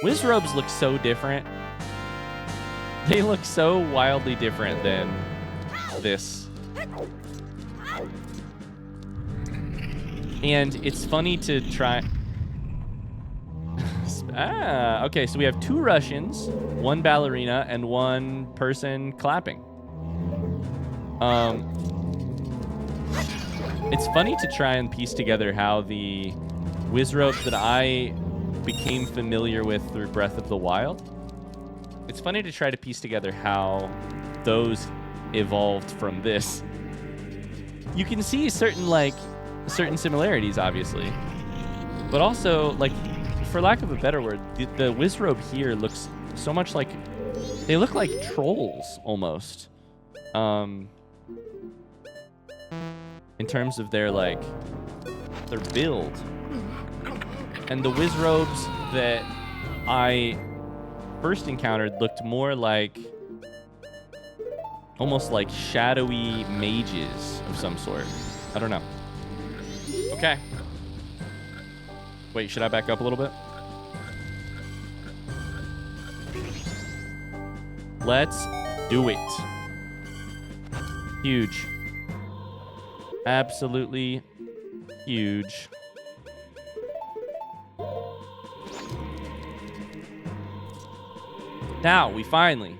Whizrobes look so different. They look so wildly different than this. And it's funny to try... okay, so we have 2 Russians, 1 ballerina, and 1 person clapping. It's funny to try and piece together how the Whizrobe that I became familiar with through Breath of the Wild, it's funny to try to piece together how those evolved from this. You can see certain similarities, obviously. But also, like, for lack of a better word, the Whizrobe here looks so much like... They look like trolls, almost. In terms of their, like, their build. And the Whizrobes that I first encountered looked more like... almost like shadowy mages of some sort. I don't know. Okay. Wait, should I back up a little bit? Let's do it. Huge. Absolutely huge. Now, we finally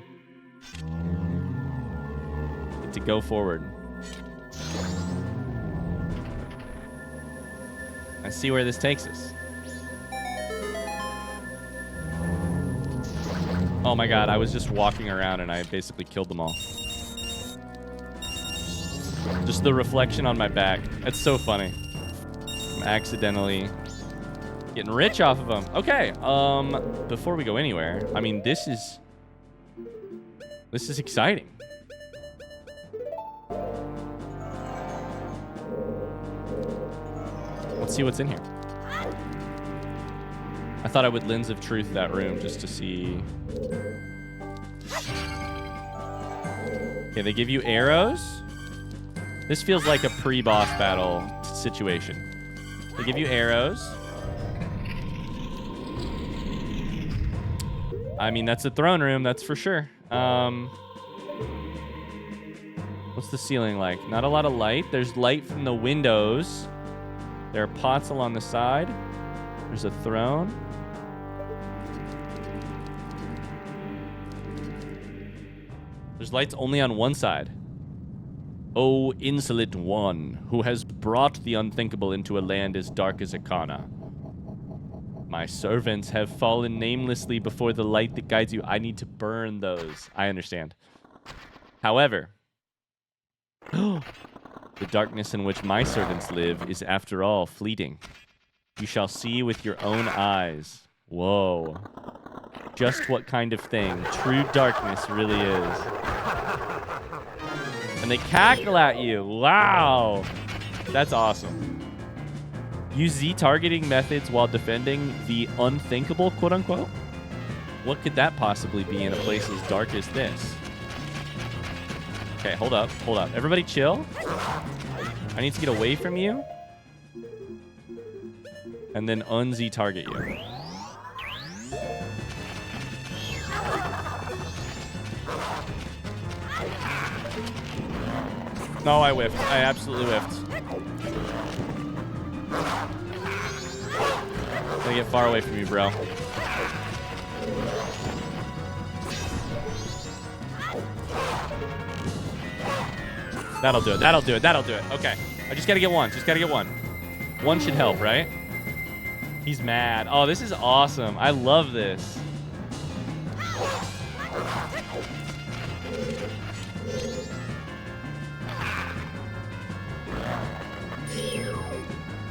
get to go forward. I see where this takes us. Oh my god, I was just walking around and I basically killed them all. Just the reflection on my back. That's so funny. I'm accidentally getting rich off of them. Okay, before we go anywhere, I mean, this is exciting. Let's see what's in here. I thought I would Lens of Truth that room just to see. Okay, they give you arrows. This feels like a pre-boss battle situation. They give you arrows. I mean, that's a throne room, that's for sure. What's the ceiling like? Not a lot of light. There's light from the windows. There are pots along the side. There's a throne. There's lights only on one side. O insolent one, who has brought the unthinkable into a land as dark as Akana. My servants have fallen namelessly before the light that guides you. I need to burn those. I understand. However, the darkness in which my servants live is, after all, fleeting. You shall see with your own eyes. Whoa. Just what kind of thing true darkness really is. And they cackle at you. Wow. That's awesome. Use Z-targeting methods while defending the unthinkable, quote-unquote? What could that possibly be in a place as dark as this? Okay, hold up, hold up. Everybody chill. I need to get away from you. And then un-Z-target you. No, I whiffed. I absolutely whiffed. Gotta get far away from you, bro. That'll do it. That'll do it. That'll do it. Okay. I just gotta get one. Just gotta get one. One should help, right? He's mad. Oh, this is awesome. I love this.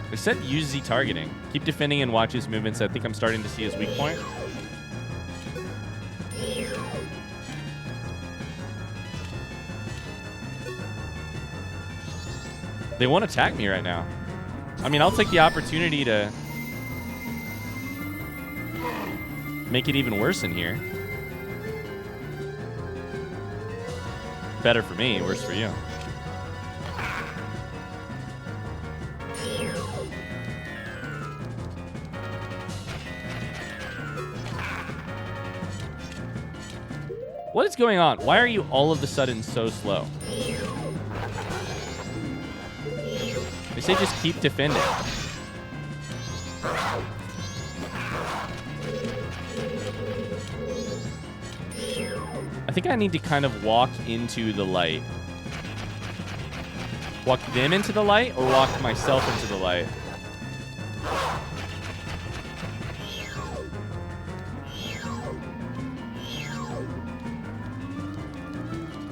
They said use Z targeting. Keep defending and watch his movements. I think I'm starting to see his weak point. They won't attack me right now. I mean, I'll take the opportunity to make it even worse in here. Better for me, worse for you. What is going on? Why are you all of a sudden so slow? They say just keep defending. I think I need to kind of walk into the light. Walk them into the light or walk myself into the light?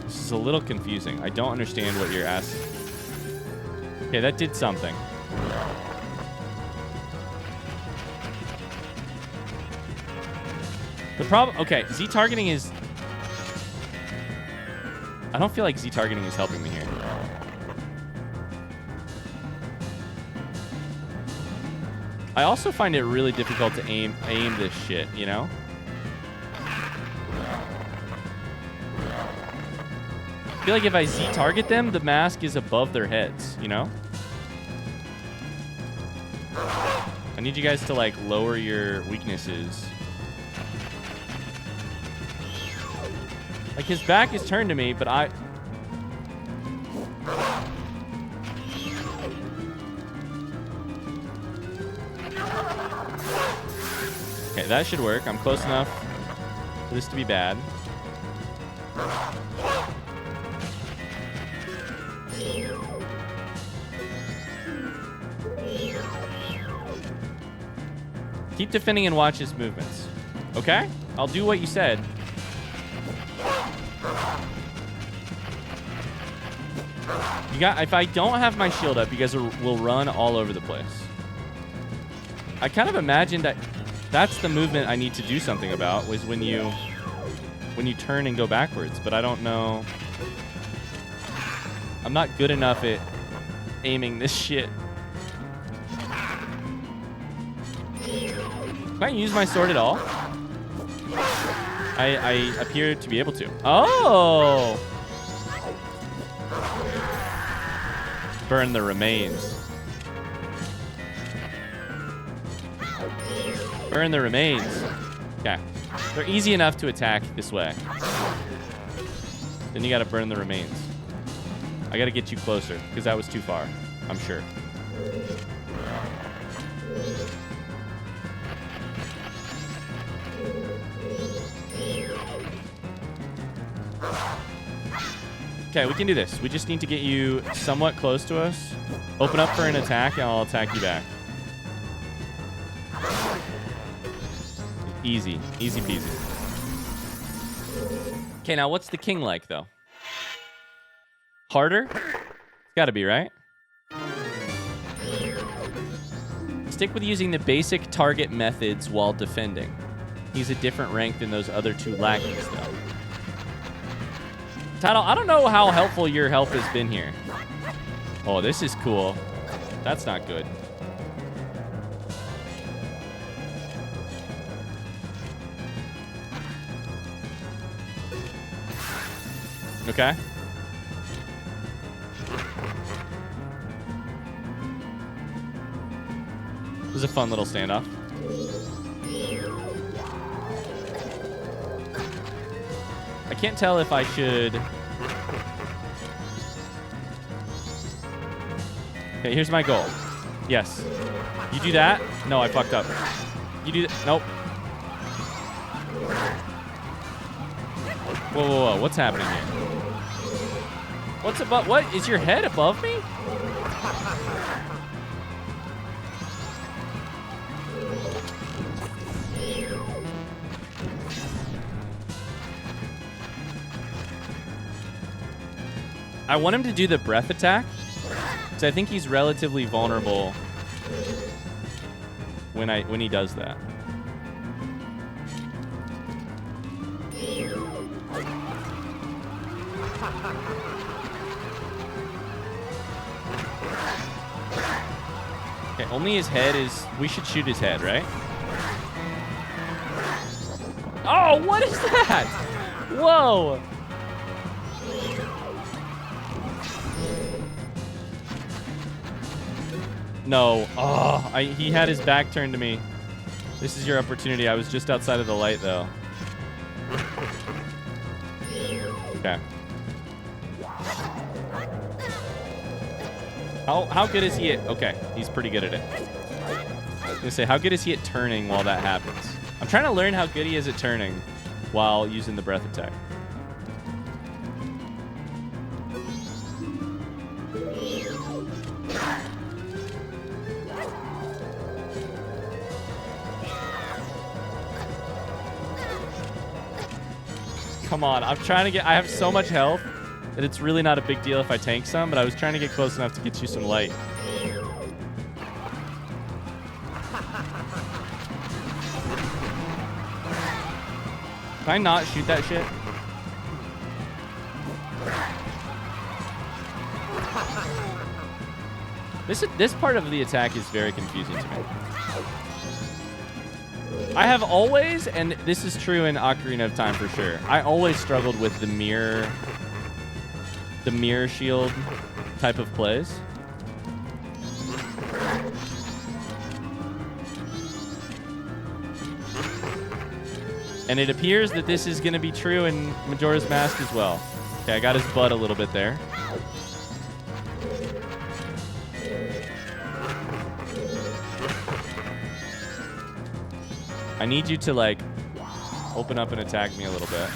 This is a little confusing. I don't understand what you're asking. Okay, that did something. The problem... Okay, Z targeting is... I don't feel like Z targeting is helping me here. I also find it really difficult to aim this shit, you know? I feel like if I Z target them, the mask is above their heads, you know? I need you guys to like lower your weaknesses. Like his back is turned to me, but I... Okay, that should work. I'm close enough for this to be bad. Keep defending and watch his movements. Okay? I'll do what you said. You got. If I don't have my shield up, you guys will run all over the place. I kind of imagined that that's the movement I need to do something about, was when you turn and go backwards, but I don't know. I'm not good enough at aiming this shit. Can I use my sword at all? I appear to be able to. Oh! Burn the remains. Burn the remains. Okay. They're easy enough to attack this way. Then you gotta burn the remains. I gotta get you closer, because that was too far, I'm sure. Okay, we can do this. We just need to get you somewhat close to us. Open up for an attack, and I'll attack you back. Easy. Easy peasy. Okay, now what's the king like, though? Harder? It's gotta be, right? Stick with using the basic target methods while defending. He's a different rank than those other two lackeys, though. Title, I don't know how helpful your help has been here. Oh, this is cool. That's not good. Okay. This was a fun little standoff. I can't tell if I should... Okay, here's my goal. Yes. You do that? No, I fucked up. You do that? Nope. Whoa, whoa, whoa. What's happening here? What's above? What? Is your head above me? I want him to do the breath attack, because I think he's relatively vulnerable when he does that. Okay, only his head is... We should shoot his head, right? Oh, what is that? Whoa! No. Oh, he had his back turned to me. This is your opportunity. I was just outside of the light, though. Okay. How good is he at... Okay, he's pretty good at it. I was going to say, how good is he at turning while that happens? I'm trying to learn how good he is at turning while using the breath attack. Come on, I'm trying to get... I have so much health. that it's really not a big deal if I tank some, but I was trying to get close enough to get you some light. Can I not shoot that shit? This part of the attack is very confusing to me. I have always, and this is true in Ocarina of Time for sure, I always struggled with the mirror shield type of plays. And it appears that this is going to be true in Majora's Mask as well. Okay, I got his butt a little bit there. I need you to, like, open up and attack me a little bit.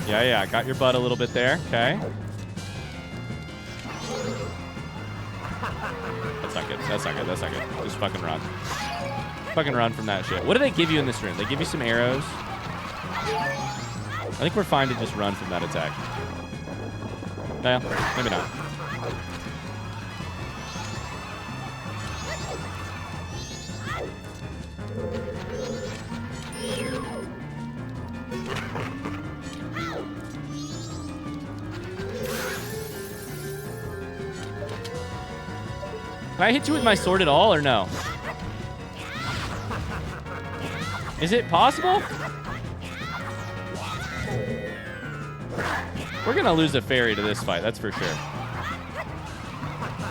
Yeah, got your butt a little bit there. Okay. That's not good. That's not good. That's not good. Just fucking run. Fucking run from that shit. What do they give you in this room? They give you some arrows. I think we're fine to just run from that attack. Well, maybe not. Can I hit you with my sword at all or no? Is it possible? We're gonna lose a fairy to this fight, that's for sure.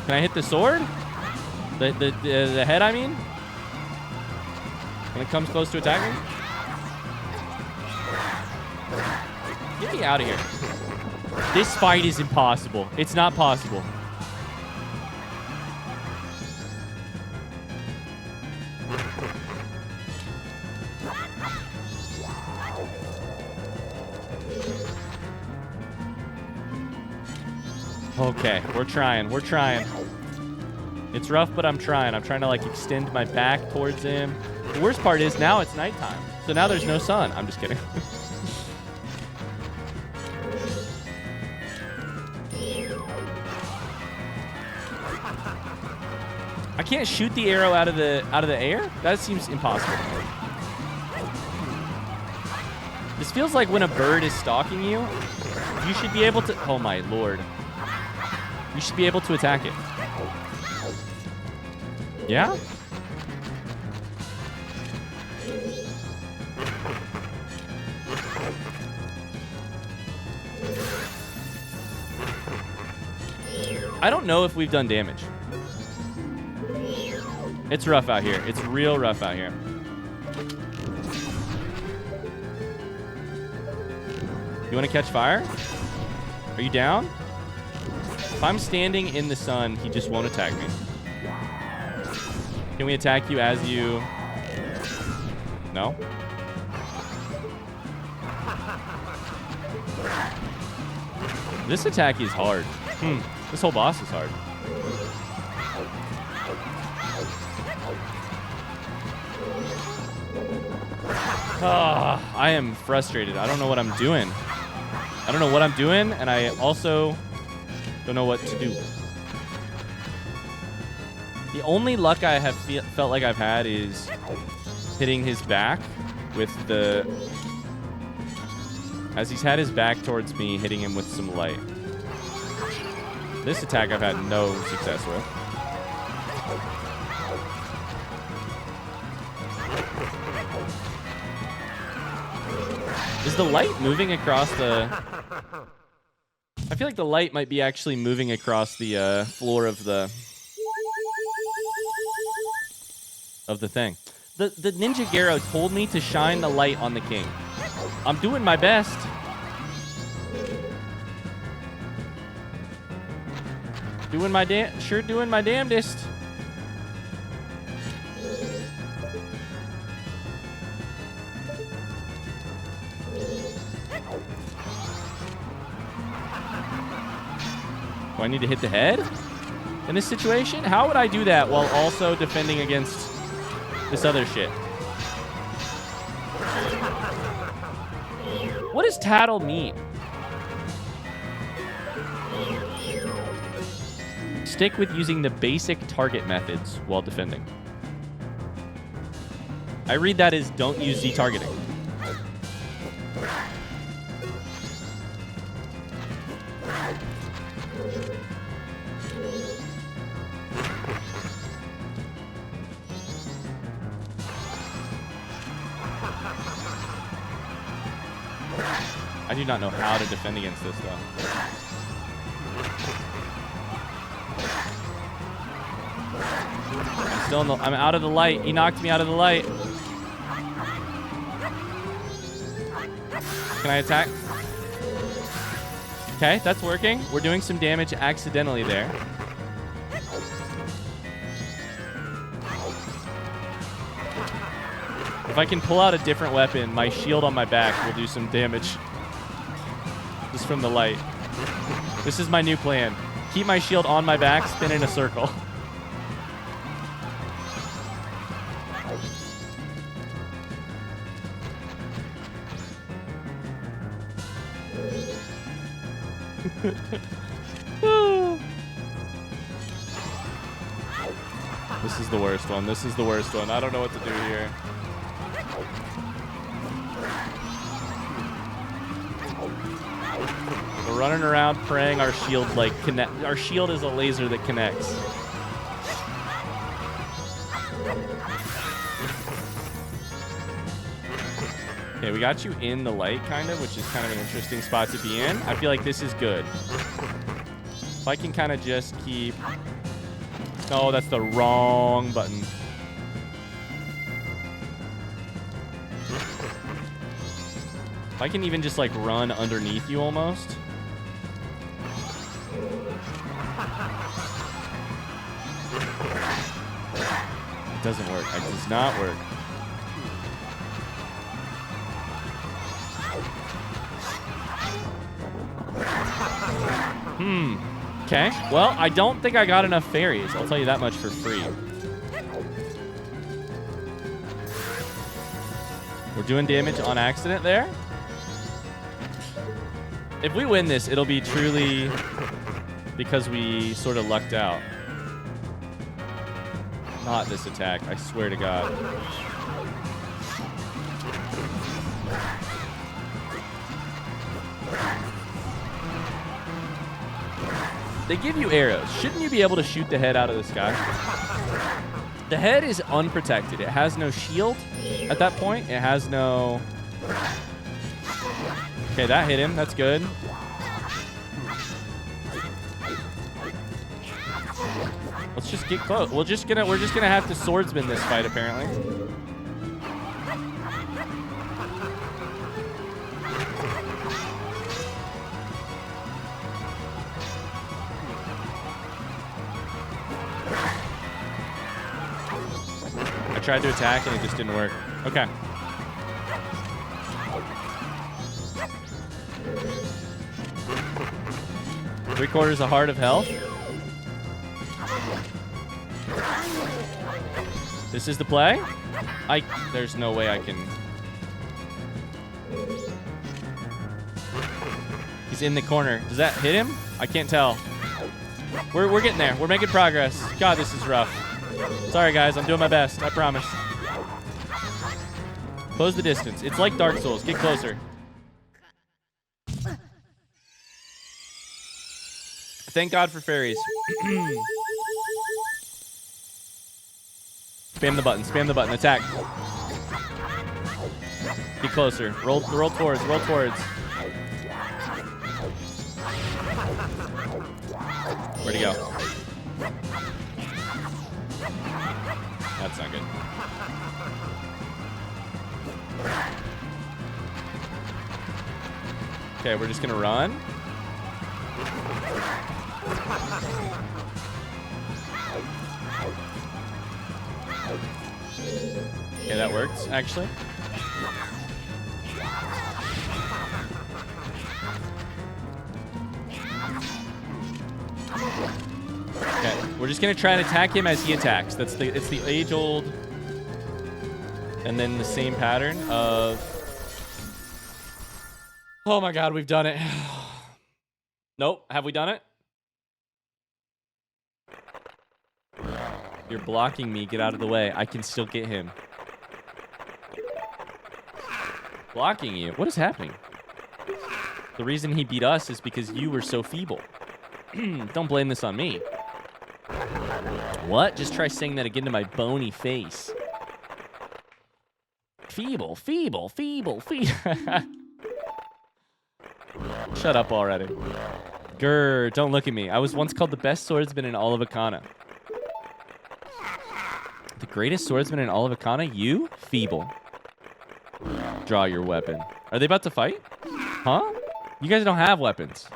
Can I hit the sword? The head, I mean? When it comes close to attacking? Get me out of here. This fight is impossible. It's not possible. Okay, we're trying. We're trying. It's rough, but I'm trying. I'm trying to, like, extend my back towards him. The worst part is now it's nighttime. So now there's no sun. I'm just kidding. I can't shoot the arrow out of the air? That seems impossible. This feels like when a bird is stalking you, you should be able to... Oh, my lord. You should be able to attack it. Yeah? I don't know if we've done damage. It's rough out here. It's real rough out here. You want to catch fire? Are you down? If I'm standing in the sun, he just won't attack me. Can we attack you as you... No? This attack is hard. This whole boss is hard. I am frustrated. I don't know what I'm doing. I don't know what I'm doing, and I also don't know what to do. The only luck I have felt like I've had is hitting his back with the... As he's had his back towards me, hitting him with some light. This attack I've had no success with. Is the light moving across the... I feel like the light might be actually moving across the floor of the thing. The Ninja Garo told me to shine the light on the king. I'm doing my best. Doing my damnedest. Do I need to hit the head in this situation? How would I do that while also defending against this other shit? What does tattle mean? Stick with using the basic target methods while defending. I read that as don't use Z targeting. I do not know how to defend against this, though. I'm still in the... I'm out of the light. He knocked me out of the light. Can I attack? Okay, that's working. We're doing some damage accidentally there. If I can pull out a different weapon, my shield on my back will do some damage. Just from the light. This is my new plan. Keep my shield on my back, spin in a circle. This is the worst one. This is the worst one. I don't know what to do here. We're running around praying our shield like connect. Our shield is a laser that connects. Okay, we got you in the light, kind of, which is kind of an interesting spot to be in. I feel like this is good. If I can kind of just keep... No, that's the wrong button. If I can even just, like, run underneath you almost. It doesn't work. It does not work. Okay. Well, I don't think I got enough fairies. I'll tell you that much for free. We're doing damage on accident there. If we win this, it'll be truly because we sort of lucked out. Not this attack, I swear to God. They give you arrows. Shouldn't you be able to shoot the head out of the sky? The head is unprotected. It has no shield at that point. It has no... Okay, that hit him. That's good. Let's just get close. We're just gonna have to swordsman this fight, apparently. I tried to attack and it just didn't work. Okay. Three-quarters a heart of health. This is the play. There's no way I can. He's in the corner. Does that hit him? I can't tell. We're getting there. We're making progress. God, this is rough. Sorry, guys. I'm doing my best. I promise. Close the distance. It's like Dark Souls. Get closer. Thank God for fairies. Spam the button. Spam the button. Attack. Get closer. Roll towards. Roll towards. Where'd he go? That's not good. Okay, we're just gonna run. Okay, that works, actually. Okay, we're just gonna try and attack him as he attacks. It's the age-old, and then the same pattern of. Oh my God, we've done it. Nope, have we done it? You're blocking me. Get out of the way. I can still get him. Blocking you? What is happening? The reason he beat us is because you were so feeble. Don't blame this on me. What? Just try saying that again to my bony face. Feeble, feeble, feeble, feeble. Shut up already. Grr, don't look at me. I was once called the best swordsman in all of Akana. The greatest swordsman in all of Akana? You? Feeble. Draw your weapon. Are they about to fight? Huh? You guys don't have weapons.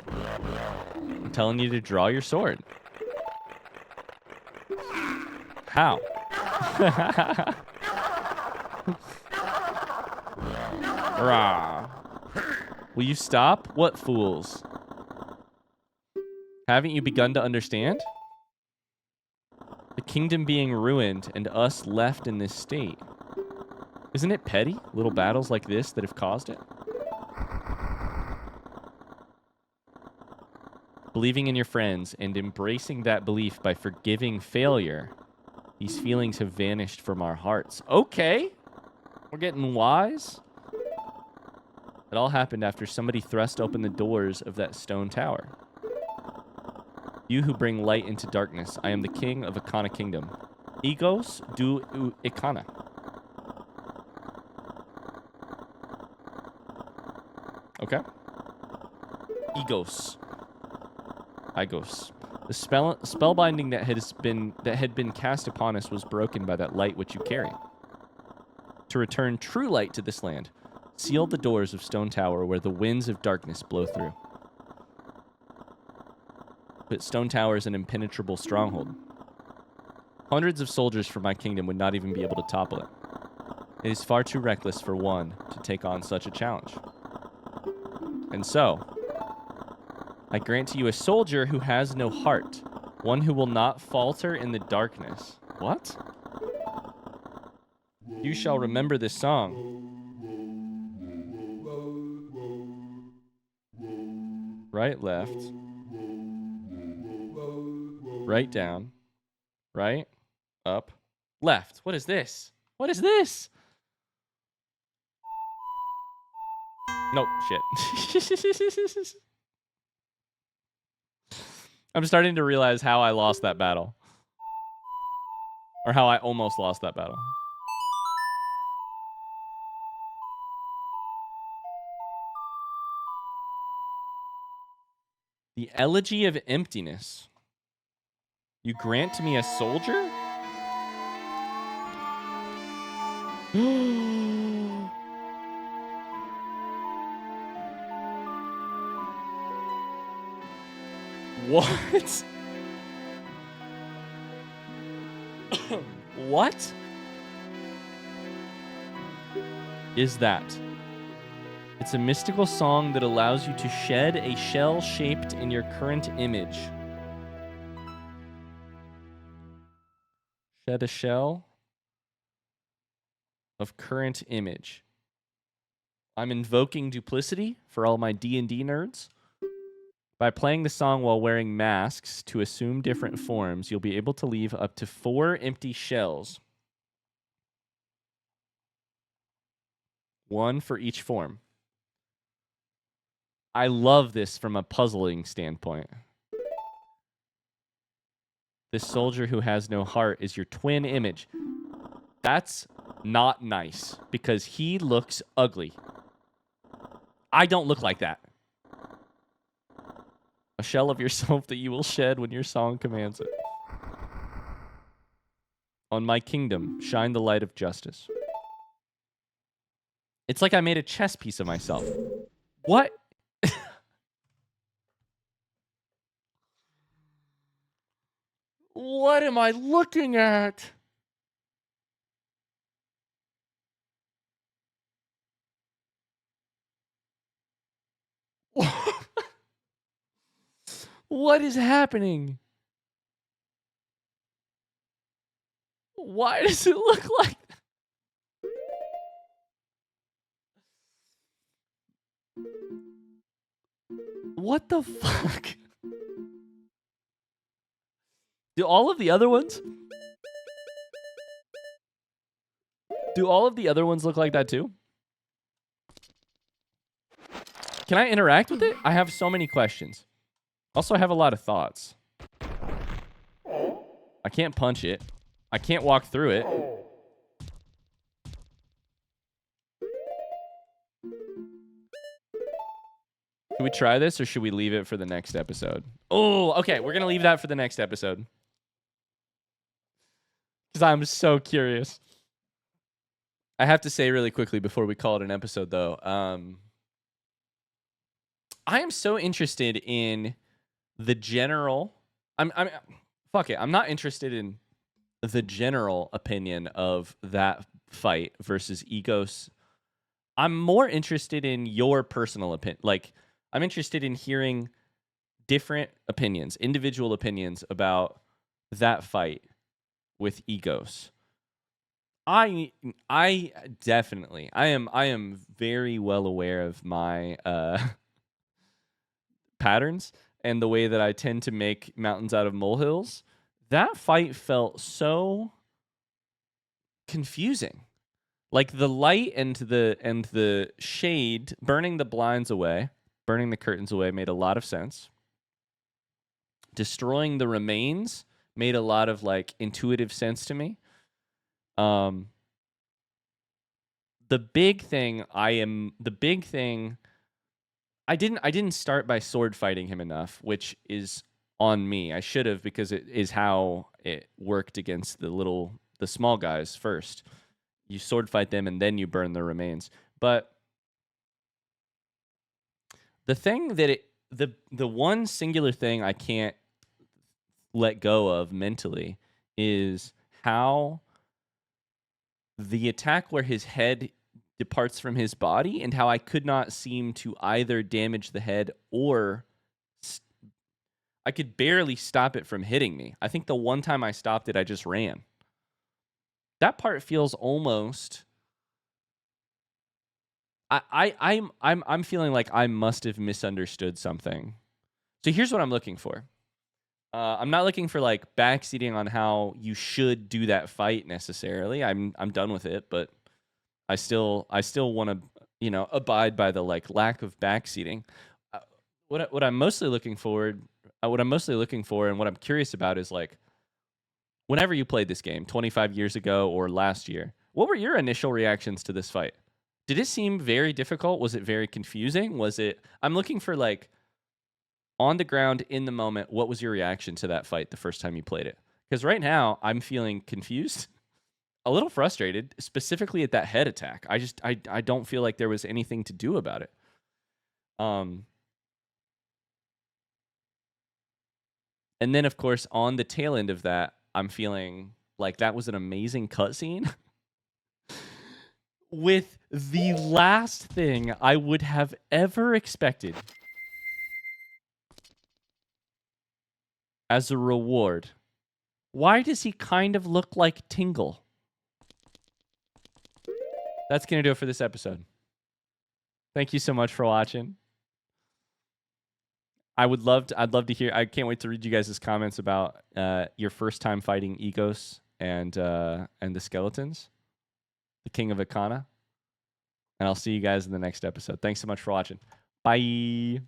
I'm telling you to draw your sword. How? Rah. Will you stop? What fools? Haven't you begun to understand? The kingdom being ruined and us left in this state. Isn't it petty? Little battles like this that have caused it? Believing in your friends and embracing that belief by forgiving failure, these feelings have vanished from our hearts. Okay. We're getting wise. It all happened after somebody thrust open the doors of that stone tower. You who bring light into darkness, I am the king of Akana Kingdom. Igos du Ikana. Okay. Igos. Igos. The spellbinding that had been cast upon us was broken by that light which you carry. To return true light to this land, seal the doors of Stone Tower where the winds of darkness blow through. But Stone Tower is an impenetrable stronghold. Hundreds of soldiers from my kingdom would not even be able to topple it. It is far too reckless for one to take on such a challenge. And so, I grant to you a soldier who has no heart, one who will not falter in the darkness. What? You shall remember this song. Right, left. Right, down. Right, up, left. What is this? What is this? Nope, shit. I'm starting to realize how I lost that battle. Or how I almost lost that battle. The Elegy of Emptiness. You grant to me a soldier? What? What is that? It's a mystical song that allows you to shed a shell shaped in your current image. Shed a shell of current image. I'm invoking duplicity for all my D&D nerds. By playing the song while wearing masks to assume different forms, you'll be able to leave up to 4 empty shells. 1 for each form. I love this from a puzzling standpoint. This soldier who has no heart is your twin image. That's not nice because he looks ugly. I don't look like that. A shell of yourself that you will shed when your song commands it. On my kingdom, shine the light of justice. It's like I made a chess piece of myself. What? What am I looking at? What is happening? Why does it look like that? What the fuck? Do all of the other ones? Do all of the other ones look like that too? Can I interact with it? I have so many questions. Also, I have a lot of thoughts. I can't punch it. I can't walk through it. Should we try this or should we leave it for the next episode? Oh, okay. We're going to leave that for the next episode. Because I'm so curious. I have to say really quickly before we call it an episode, though. I am so interested in the general. Fuck it. I'm not interested in the general opinion of that fight versus Igos. I'm more interested in your personal opinion. Like, I'm interested in hearing different opinions, individual opinions about that fight with Igos. I definitely I am very well aware of my patterns and the way that I tend to make mountains out of molehills. That fight felt so confusing. Like the light and the shade, burning the blinds away, burning the curtains away made a lot of sense. Destroying the remains made a lot of like intuitive sense to me. The big thing I didn't start by sword fighting him enough, which is on me. I should have, because it is how it worked against the small guys first. You sword fight them and then you burn their remains. But the thing that the one singular thing I can't let go of mentally is how the attack where his head departs from his body, and how I could not seem to either damage the head or I could barely stop it from hitting me. I think the one time I stopped it, I just ran. That part feels almost. I'm feeling like I must have misunderstood something. So here's what I'm looking for. I'm not looking for like backseating on how you should do that fight necessarily. I'm done with it, but I still want to abide by the like lack of backseating. What I'm mostly looking for, and what I'm curious about is like, whenever you played this game 25 years ago or last year, what were your initial reactions to this fight? Did it seem very difficult? Was it very confusing? I'm looking for like on the ground in the moment, what was your reaction to that fight the first time you played it? Because right now I'm feeling confused, a little frustrated, specifically at that head attack. I don't feel like there was anything to do about it. And then of course on the tail end of that, I'm feeling like that was an amazing cutscene with the last thing I would have ever expected as a reward. Why does he kind of look like Tingle? That's going to do it for this episode. Thank you so much for watching. I'd love to hear. I can't wait to read you guys' comments about your first time fighting Igos and the skeletons, the King of Ikana. And I'll see you guys in the next episode. Thanks so much for watching. Bye.